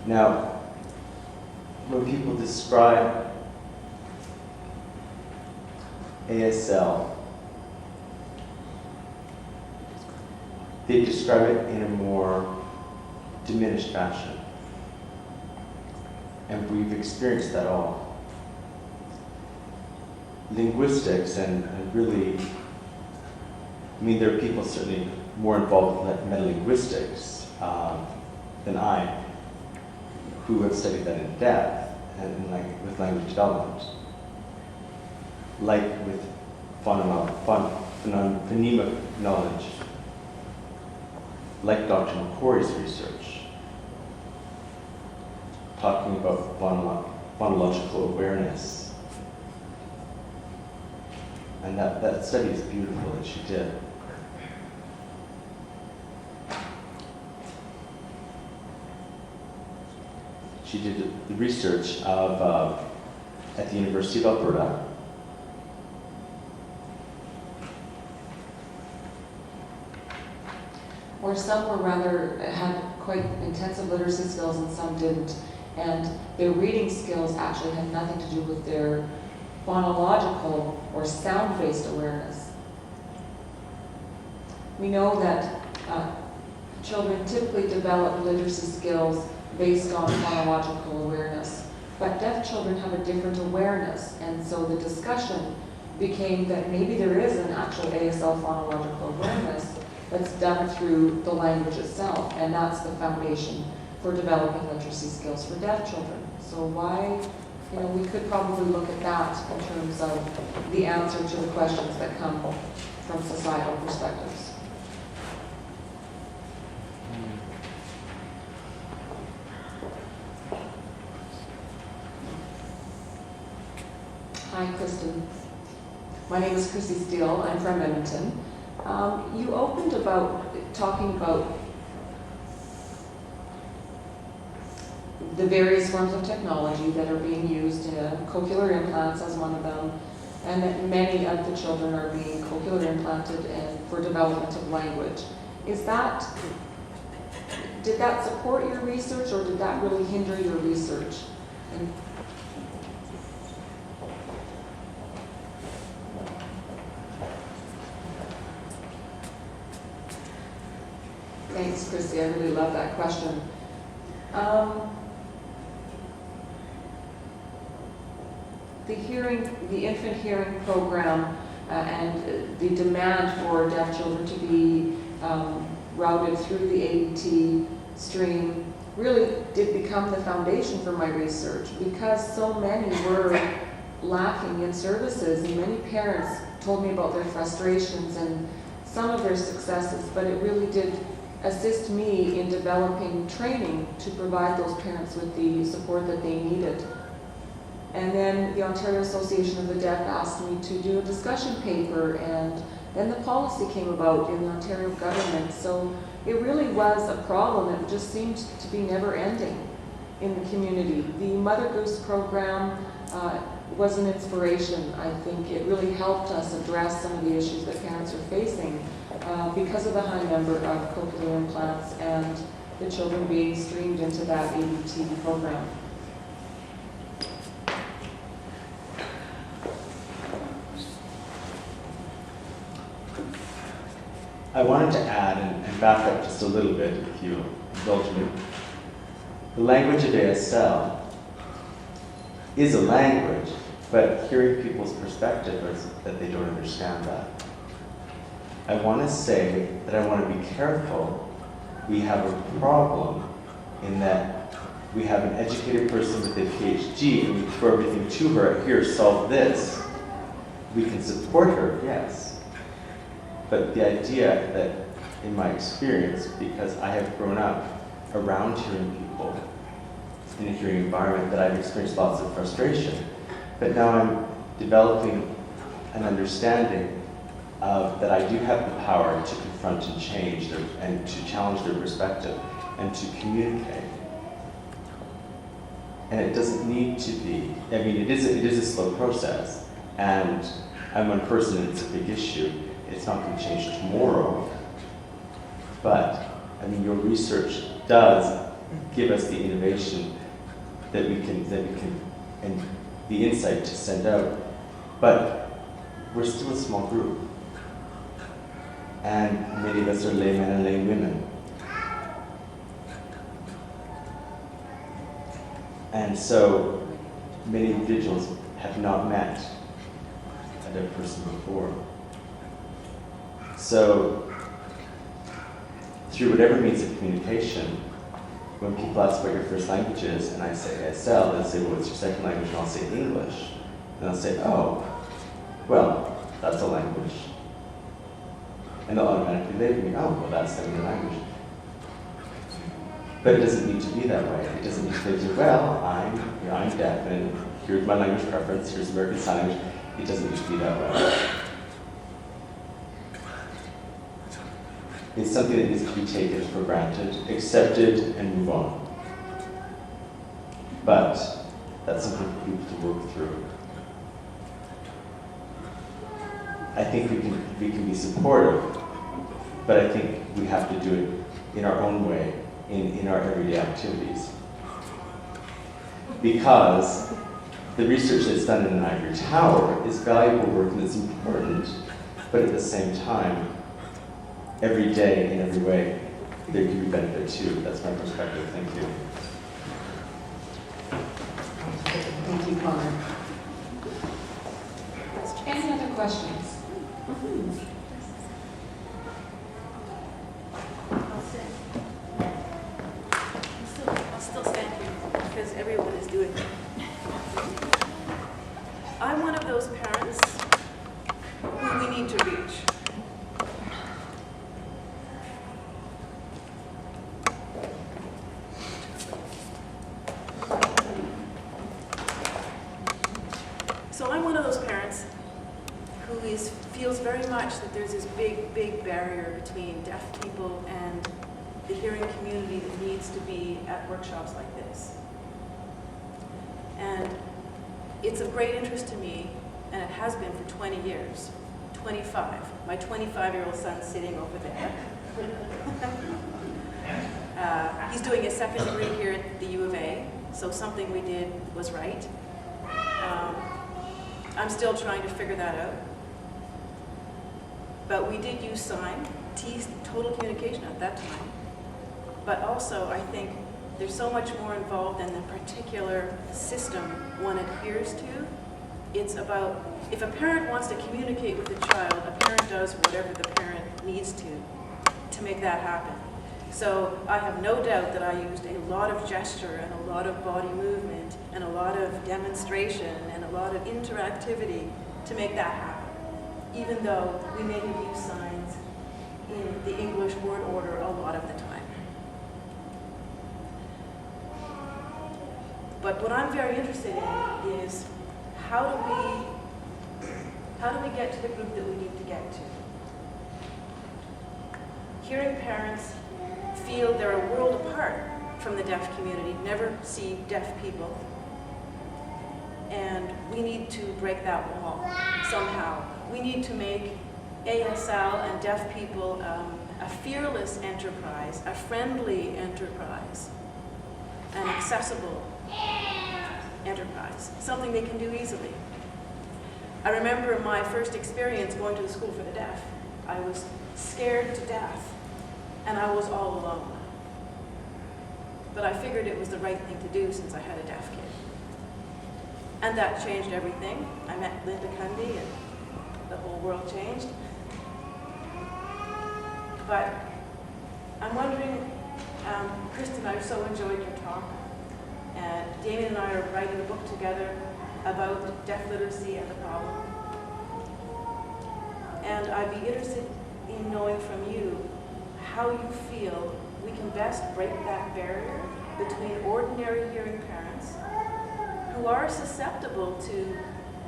Now, when people describe ASL, they describe it in a more diminished fashion. And we've experienced that all. Linguistics and really, there are people certainly more involved with metalinguistics than I, who have studied that in depth and with language development, like with phonemic knowledge, like Dr. McCory's research, talking about phonological awareness. And that study is beautiful that she did. She did the research at the University of Alberta. Where some had quite intensive literacy skills and some didn't. And their reading skills actually have nothing to do with their phonological or sound-based awareness. We know that children typically develop literacy skills based on phonological awareness, but deaf children have a different awareness, and so the discussion became that maybe there is an actual ASL phonological awareness that's done through the language itself, and that's the foundation for developing literacy skills for deaf children. So why, we could probably look at that in terms of the answer to the questions that come from societal perspectives. Hi, Kristin. My name is Kristin Steele. I'm from Edmonton. You opened talking about the various forms of technology that are being used, cochlear implants as one of them, and that many of the children are being cochlear implanted for development of language. Did that support your research, or did that really hinder your research? Thanks, Chrissy. I really love that question. The infant hearing program and the demand for deaf children to be routed through the ADT stream really did become the foundation for my research, because so many were lacking in services, and many parents told me about their frustrations and some of their successes, but it really did assist me in developing training to provide those parents with the support that they needed. And then the Ontario Association of the Deaf asked me to do a discussion paper, and then the policy came about in the Ontario government. So it really was a problem that just seemed to be never ending in the community. The Mother Goose program was an inspiration. I think it really helped us address some of the issues that parents are facing because of the high number of cochlear implants and the children being streamed into that ADT program. I wanted to add and back up just a little bit, if you indulge me. The language of ASL is a language, but hearing people's perspective is that they don't understand that. I want to say that I want to be careful. We have a problem in that we have an educated person with a PhD and we throw everything to her. Here, solve this. We can support her, yes. But the idea that, in my experience, because I have grown up around hearing people in a hearing environment, that I've experienced lots of frustration. But now I'm developing an understanding of that I do have the power to confront and change and to challenge their perspective and to communicate. And it doesn't need to be, I mean, it is a slow process, and I'm one person and it's a big issue. It's not going to change tomorrow, but I mean, your research does give us the innovation that we can, and the insight to send out. But we're still a small group, and many of us are laymen and laywomen. And so many individuals have not met a deaf person before. So, through whatever means of communication, when people ask what your first language is, and I say ASL, they'll say, well, what's your second language? And I'll say English. And they'll say, oh, well, that's a language. And they'll automatically label me, oh, well, that's the language. But it doesn't need to be that way. It doesn't need to be, well, I'm deaf, and here's my language preference, here's American Sign Language. It doesn't need to be that way. It's something that needs to be taken for granted, accepted, and move on. But that's something for people to work through. I think we can be supportive, but I think we have to do it in our own way, in our everyday activities. because the research that's done in an ivory tower is valuable work and it's important, but at the same time, every day in every way, there can be benefit too. That's my perspective. Thank you. Thank you, Connor. Any other questions? I'll still stand here because everyone is doing it. I'm one of those parents who we need to reach. So I'm one of those parents who feels very much that there's this big barrier between deaf people and the hearing community that needs to be at workshops like this. And it's of great interest to me, and it has been for 20 years, 25. My 25-year-old son's sitting over there. He's doing his second degree here at the U of A, so something we did was right. I'm still trying to figure that out. But we did use sign, total communication at that time. But also, I think there's so much more involved in the particular system one adheres to. It's about, if a parent wants to communicate with a child, a parent does whatever the parent needs to make that happen. So I have no doubt that I used a lot of gesture and a lot of body movement and a lot of demonstration and a lot of interactivity to make that happen, even though we may have used signs in the English word order a lot of the time. But what I'm very interested in is how do we get to the group that we need to get to? Hearing parents feel they're a world apart from the deaf community, never see deaf people. And we need to break that wall somehow. We need to make ASL and deaf people a fearless enterprise, a friendly enterprise, an accessible enterprise, something they can do easily. I remember my first experience going to the school for the deaf. I was scared to death, and I was all alone. But I figured it was the right thing to do since I had a deaf kid. And that changed everything. I met Linda Cundy, and the whole world changed. But I'm wondering, Kristin, I've so enjoyed your talk. And Damien and I are writing a book together about deaf literacy and the problem. And I'd be interested in knowing from you how you feel we can best break that barrier between ordinary hearing parents who are susceptible to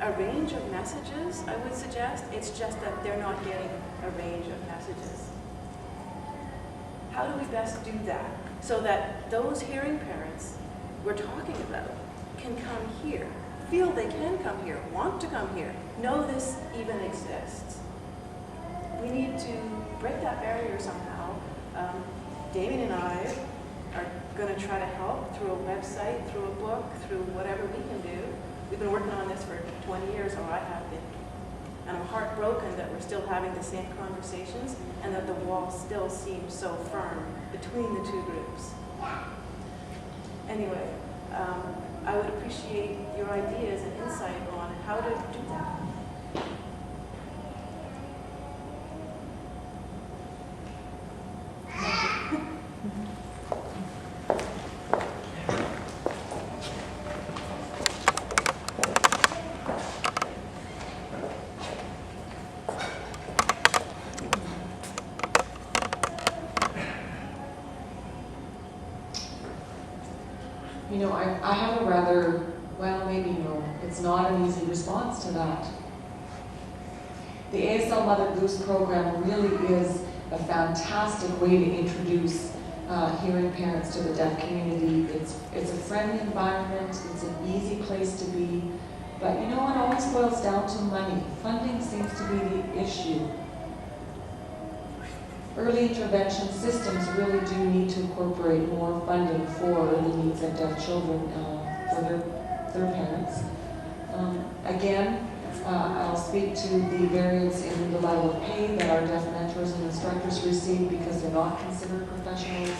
a range of messages, I would suggest. It's just that they're not getting a range of messages. How do we best do that so that those hearing parents we're talking about can come here, feel they can come here, want to come here, know this even exists? We need to break that barrier somehow. Damien and I are going to try to help through a website, through a book, through whatever we can do. We've been working on this for 20 years, or I have been. And I'm heartbroken that we're still having the same conversations and that the wall still seems so firm between the two groups. Anyway, I would appreciate your ideas and insight on how to do that. You know, I have a rather, well, maybe no, it's not an easy response to that. The ASL Mother Goose program really is a fantastic way to introduce hearing parents to the deaf community. It's a friendly environment, it's an easy place to be, but you know, it always boils down to money. Funding seems to be the issue. Early intervention systems really do need to incorporate more funding for the needs of deaf children, for their parents. Again, I'll speak to the variance in the level of pay that our deaf mentors and instructors receive because they're not considered professionals.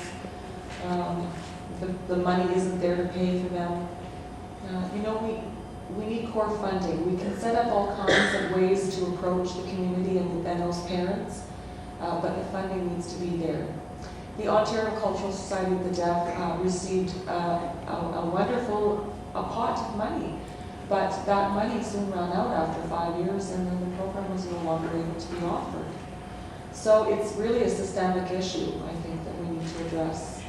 The money isn't there to pay for them. We need core funding. We can set up all kinds of ways to approach the community and those parents, but the funding needs to be there. The Ontario Cultural Society of the Deaf received a wonderful pot of money, but that money soon ran out after 5 years, and then the program was no longer able to be offered. So it's really a systemic issue, I think, that we need to address.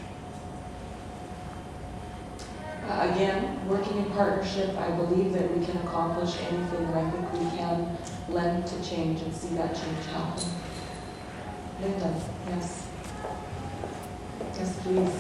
Again, working in partnership, I believe that we can accomplish anything, and I think we can lend to change and see that change happen. Linda, yes. Yes, please.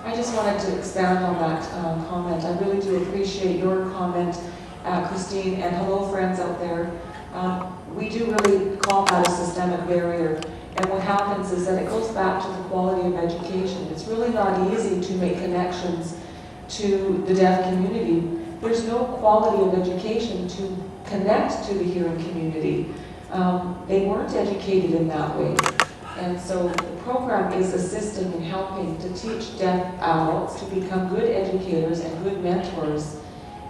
I just wanted to expand on that comment. I really do appreciate your comment, Kristin, and hello friends out there. We do really call that a systemic barrier, and what happens is that it goes back to the quality of education. It's really not easy to make connections to the deaf community. There's no quality of education to connect to the hearing community. They weren't educated in that way. And so the program is assisting and helping to teach deaf adults to become good educators and good mentors.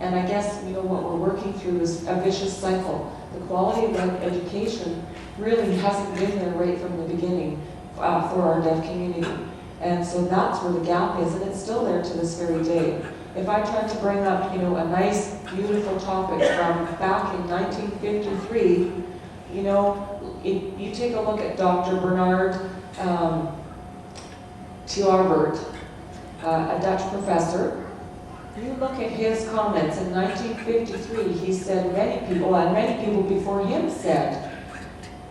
And I guess, what we're working through is a vicious cycle. The quality of education really hasn't been there right from the beginning for our deaf community. And so that's where the gap is, and it's still there to this very day. If I tried to bring up, a nice, beautiful topic from back in 1953, if you take a look at Dr. Bernard Thielbert, a Dutch professor. You look at his comments in 1953, he said many people before him said,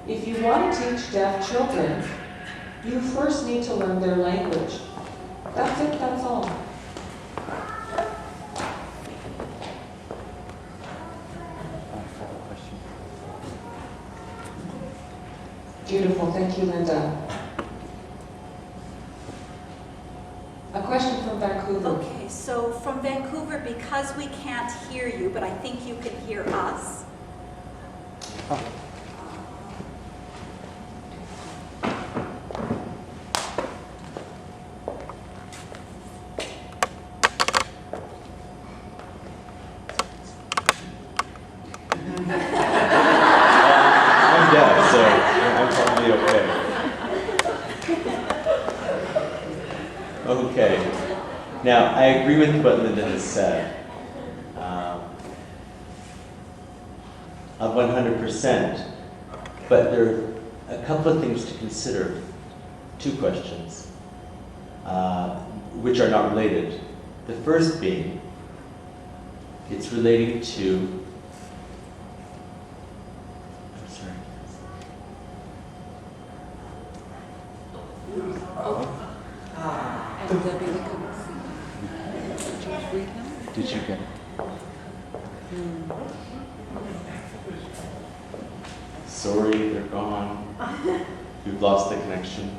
if you want to teach deaf children, you first need to learn their language. That's it, that's all. Beautiful, thank you, Linda. A question from Vancouver. Okay, so from Vancouver, because we can't hear you, but I think you can hear us. I'm deaf, so I'm probably okay. Okay. Now, I agree with what Linda has said. 100%. But there are a couple of things to consider. Two questions, which are not related. The first being, it's relating to Did you get it? Sorry, they're gone. We've lost the connection.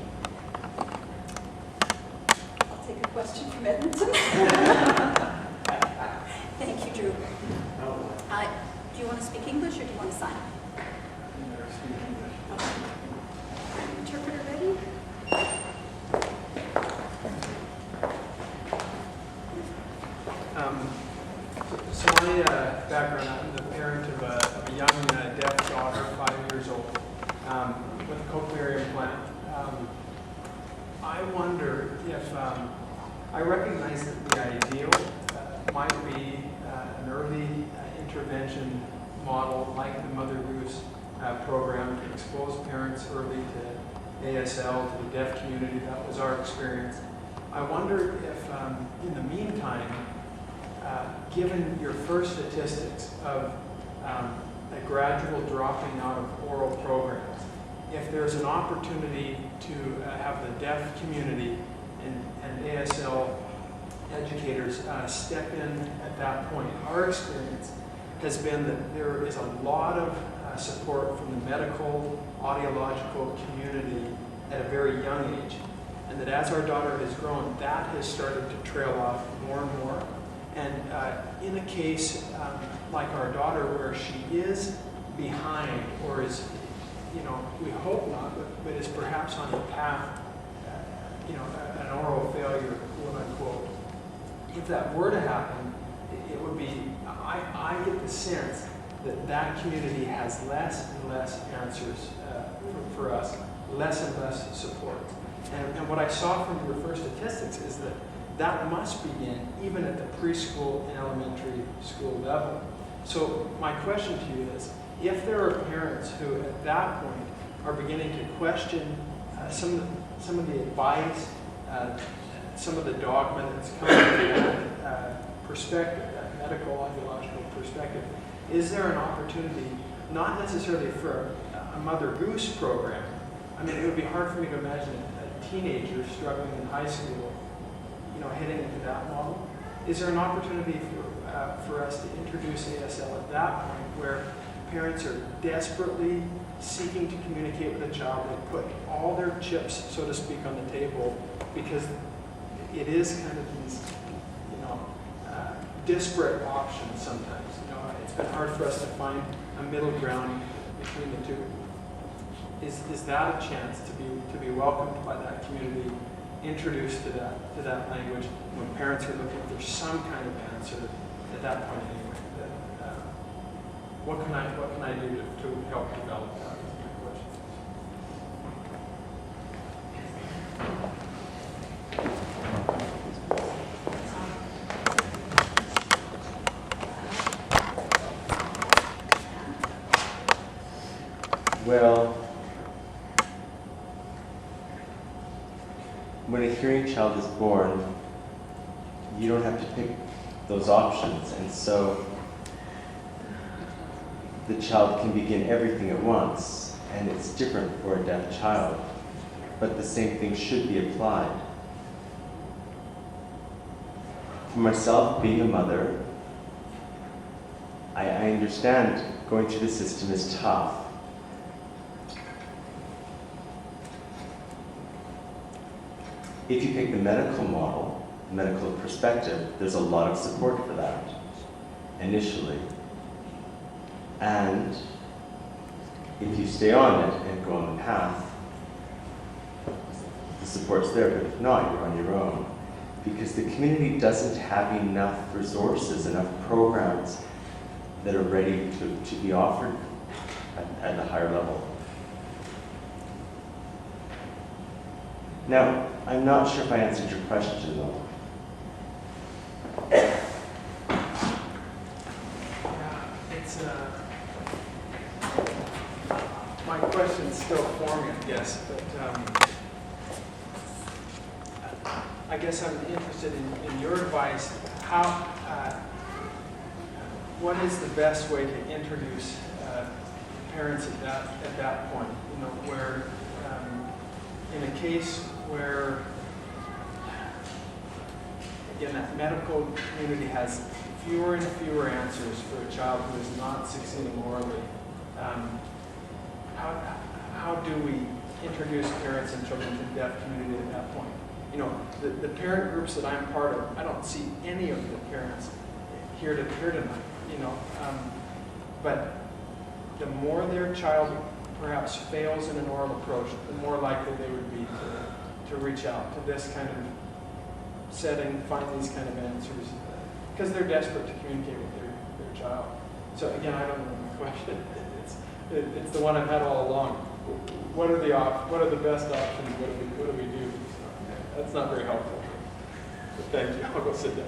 I'll take a question from Edmonton. Thank you, Drew. Do you want to speak English or do you want to sign? Okay. Interpreter ready? So my background, I'm the parent of a young deaf daughter, 5 years old, with a cochlear implant. I wonder if, I recognize that the ideal might be an early intervention model like the Mother Goose program to expose parents early to ASL, to the deaf community. That was our experience. I wonder if, in the meantime, given your first statistics of a gradual dropping out of oral programs, if there's an opportunity to have the deaf community and ASL educators step in at that point. Our experience has been that there is a lot of support from the medical, audiological community at a very young age. And that as our daughter has grown, that has started to trail off more and more. And in a case like our daughter, where she is behind, or is, we hope not, but is perhaps on the path, an oral failure, quote unquote. If that were to happen, it would be, I get the sense that that community has less and less answers for us, less and less support. And what I saw from your first statistics is that that must begin even at the preschool and elementary school level. So my question to you is, if there are parents who at that point are beginning to question some of the advice, some of the dogma that's coming from that perspective, that medical audiological perspective, is there an opportunity, not necessarily for a Mother Goose program? I mean, it would be hard for me to imagine a teenager struggling in high school, heading into that model. Is there an opportunity for us to introduce ASL at that point, where parents are desperately seeking to communicate with a child? They put all their chips, so to speak, on the table, because it is kind of these, disparate options sometimes. It's been hard for us to find a middle ground between the two. Is that a chance to be welcomed by that community, introduced to that language, when parents are looking for some kind of answer at that point anyway? What can I do to help develop that? Is my question. Well, when a hearing child is born, you don't have to pick those options, and so the child can begin everything at once, and it's different for a deaf child, but the same thing should be applied. For myself, being a mother, I understand going through the system is tough. If you pick the medical model, medical perspective, there's a lot of support for that initially. And if you stay on it and go on the path, the support's there, but if not, you're on your own. Because the community doesn't have enough resources, enough programs that are ready to be offered at the higher level. Now, I'm not sure if I answered your question, though. My question's still forming, yes, but I guess I'm interested in your advice. What is the best way to introduce parents at that point? Where in a case where, again, that medical community has fewer and fewer answers for a child who is not succeeding orally. How do we introduce parents and children to the deaf community at that point? The parent groups that I'm part of, I don't see any of the parents here tonight. But the more their child perhaps fails in an oral approach, the more likely they would be to reach out to this kind of setting, find these kind of answers, because they're desperate to communicate with their child. So again, I don't know the question. It's the one I've had all along. What are the best options? What do we do? That's not very helpful. But thank you. I'll go sit down.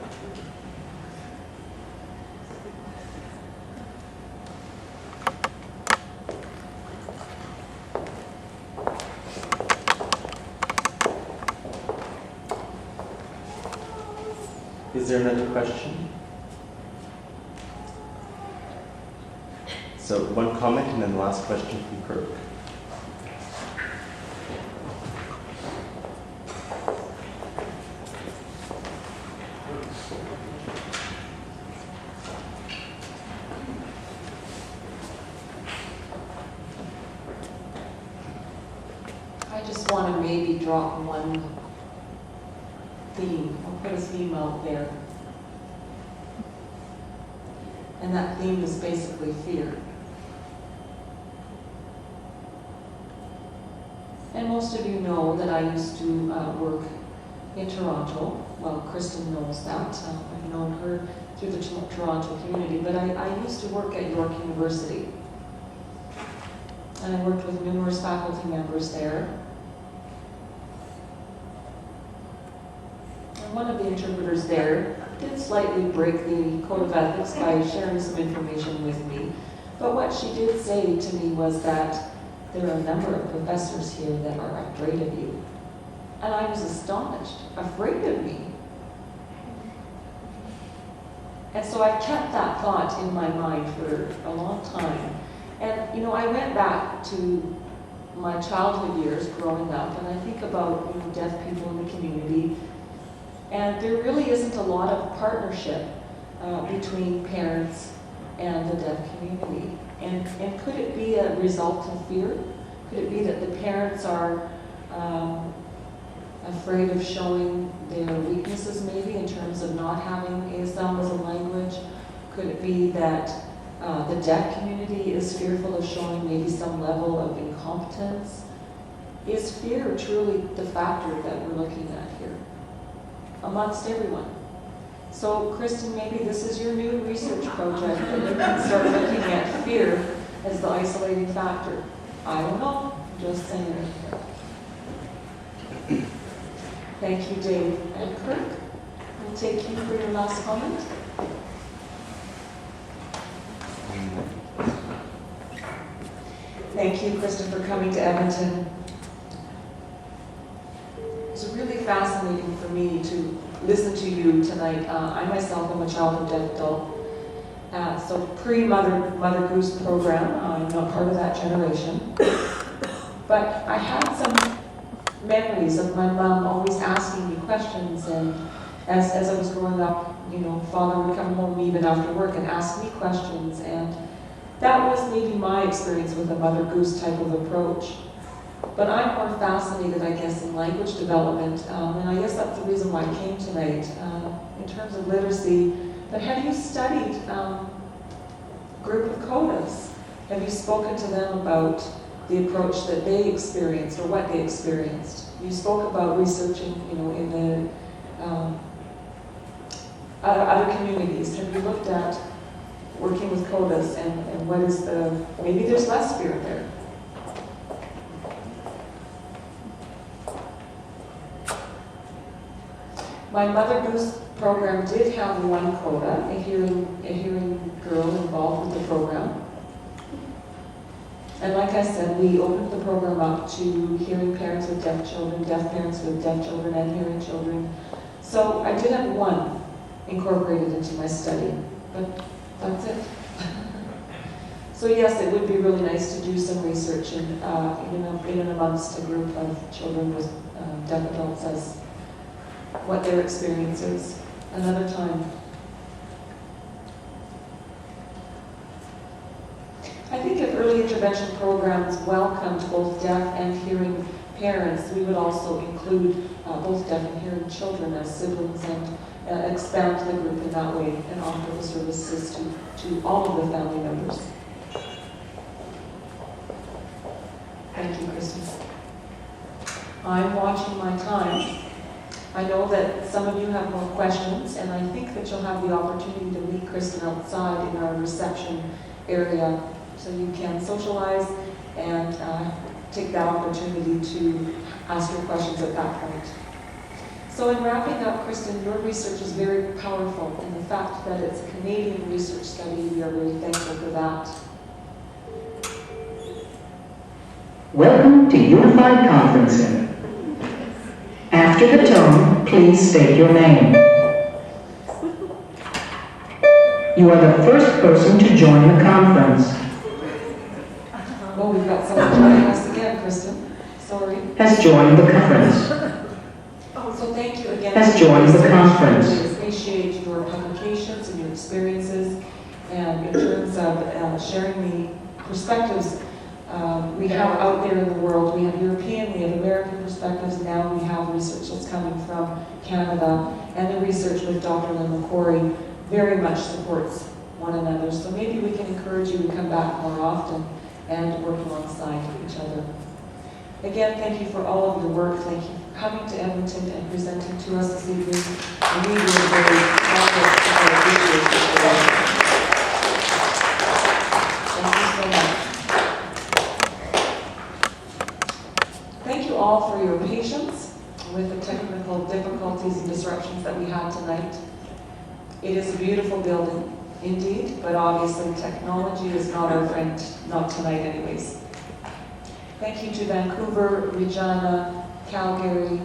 Is there another question? So one comment and then the last question from Kirk. just want to maybe drop one theme, or put a theme out there. And that theme is basically fear. And most of you know that I used to work in Toronto. Well, Kristin knows that. I've known her through the Toronto community, but I used to work at York University. And I worked with numerous faculty members there. And one of the interpreters there did slightly break the code of ethics by sharing some information with me. But what she did say to me was that there are a number of professors here that are afraid of you. And I was astonished. Afraid of me? And so I kept that thought in my mind for a long time. And, you know, I went back to my childhood years growing up, and I think about, you know, deaf people in the community. And there really isn't a lot of partnership between parents and the deaf community. And could it be a result of fear? Could it be that the parents are afraid of showing their weaknesses maybe in terms of not having ASL as a language? Could it be that the deaf community is fearful of showing maybe some level of incompetence? Is fear truly the factor that we're looking at here amongst everyone? So, Kristin, maybe this is your new research project that you can start looking at fear as the isolating factor. I don't know, just saying. Thank you, Dave. And Kirk, we'll take you for your last comment. Thank you, Kristin, for coming to Edmonton. It's really fascinating for me to listen to you tonight. I myself am a child of deaf adult. So pre-Mother Goose program, I'm not part of that generation. But I had some memories of my mom always asking me questions, and as I was growing up, you know, Father would come home even after work and ask me questions, and that was maybe my experience with a Mother Goose type of approach. But I'm more fascinated, I guess, in language development, and I guess that's the reason why I came tonight, in terms of literacy. But have you studied a group of CODAs? Have you spoken to them about the approach that they experienced, or what they experienced? You spoke about researching, you know, in the other communities. Have you looked at working with CODAs, and what is the, maybe there's less fear there? My Mother Goose program did have one CODA, a hearing girl involved with the program. And like I said, we opened the program up to hearing parents with deaf children, deaf parents with deaf children, and hearing children. So I did have one incorporated into my study, but that's it. So yes, it would be really nice to do some research in and amongst a group of children with deaf adults as what their experience is another time. I think if early intervention programs welcomed both deaf and hearing parents, we would also include both deaf and hearing children as siblings and expand the group in that way and offer the services to all of the family members. Thank you, Kristin. I'm watching my time. I know that some of you have more questions, and I think that you'll have the opportunity to meet Kristin outside in our reception area, so you can socialize and take that opportunity to ask your questions at that point. So in wrapping up, Kristin, your research is very powerful, and the fact that it's a Canadian research study, we are really thankful for that. Welcome to Unified Conferencing. After the tone, please state your name. You are the first person to join the conference. Oh, we've got someone joining us again, Kristin. Sorry. Has joined the conference. So thank you again. Has joined the conference. I really appreciate your publications and your experiences, and in terms of sharing the perspectives we have out there in the world. We have European, we have American perspectives, and now we have research that's coming from Canada, and the research with Dr. Lynn McCory very much supports one another. So maybe we can encourage you to come back more often and work alongside each other. Again, thank you for all of your work. Thank you for coming to Edmonton and presenting to us this evening. And we really, really appreciate it. Thank you so much. Thank you all for your patience with the technical difficulties and disruptions that we had tonight. It is a beautiful building, indeed, but obviously technology is not our friend, not tonight anyways. Thank you to Vancouver, Regina, Calgary,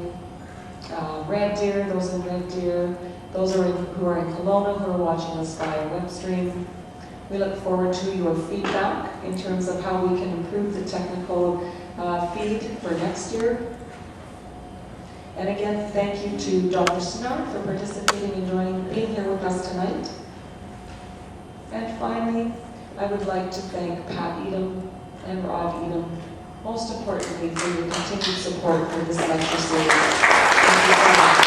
Red Deer, those in Red Deer, those who are in Kelowna who are watching us via web stream. We look forward to your feedback in terms of how we can improve the technical feed for next year. And again, thank you to Dr. Snoddon for participating and being here with us tonight. And finally, I would like to thank Pat Edom and Rod Edom, most importantly, for your continued support for this lecture series. Thank you so much.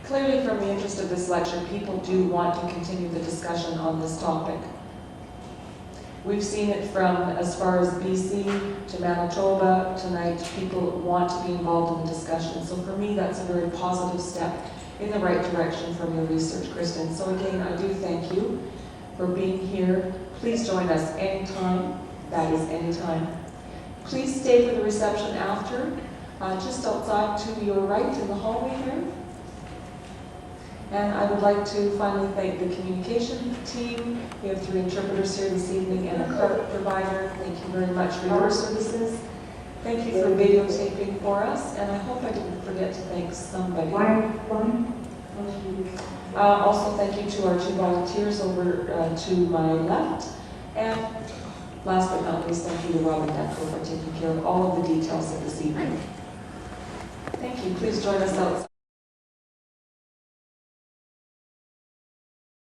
Clearly, from the interest of this lecture, people do want to continue the discussion on this topic. We've seen it from as far as BC to Manitoba tonight. People want to be involved in the discussion. So for me, that's a very positive step in the right direction from your research, Kristin. So again, I do thank you for being here. Please join us anytime. That is anytime. Please stay for the reception after, just outside to your right in the hallway here. And I would like to finally thank the communication team. We have 3 interpreters here this evening and a cart provider. Thank you very much for your services. Thank you for videotaping for us, and I hope I didn't forget to thank somebody. Also, thank you to our 2 volunteers over to my left. And last but not least, thank you to Robin Deco for taking care of all of the details of this evening. Thank you. Please join us outside.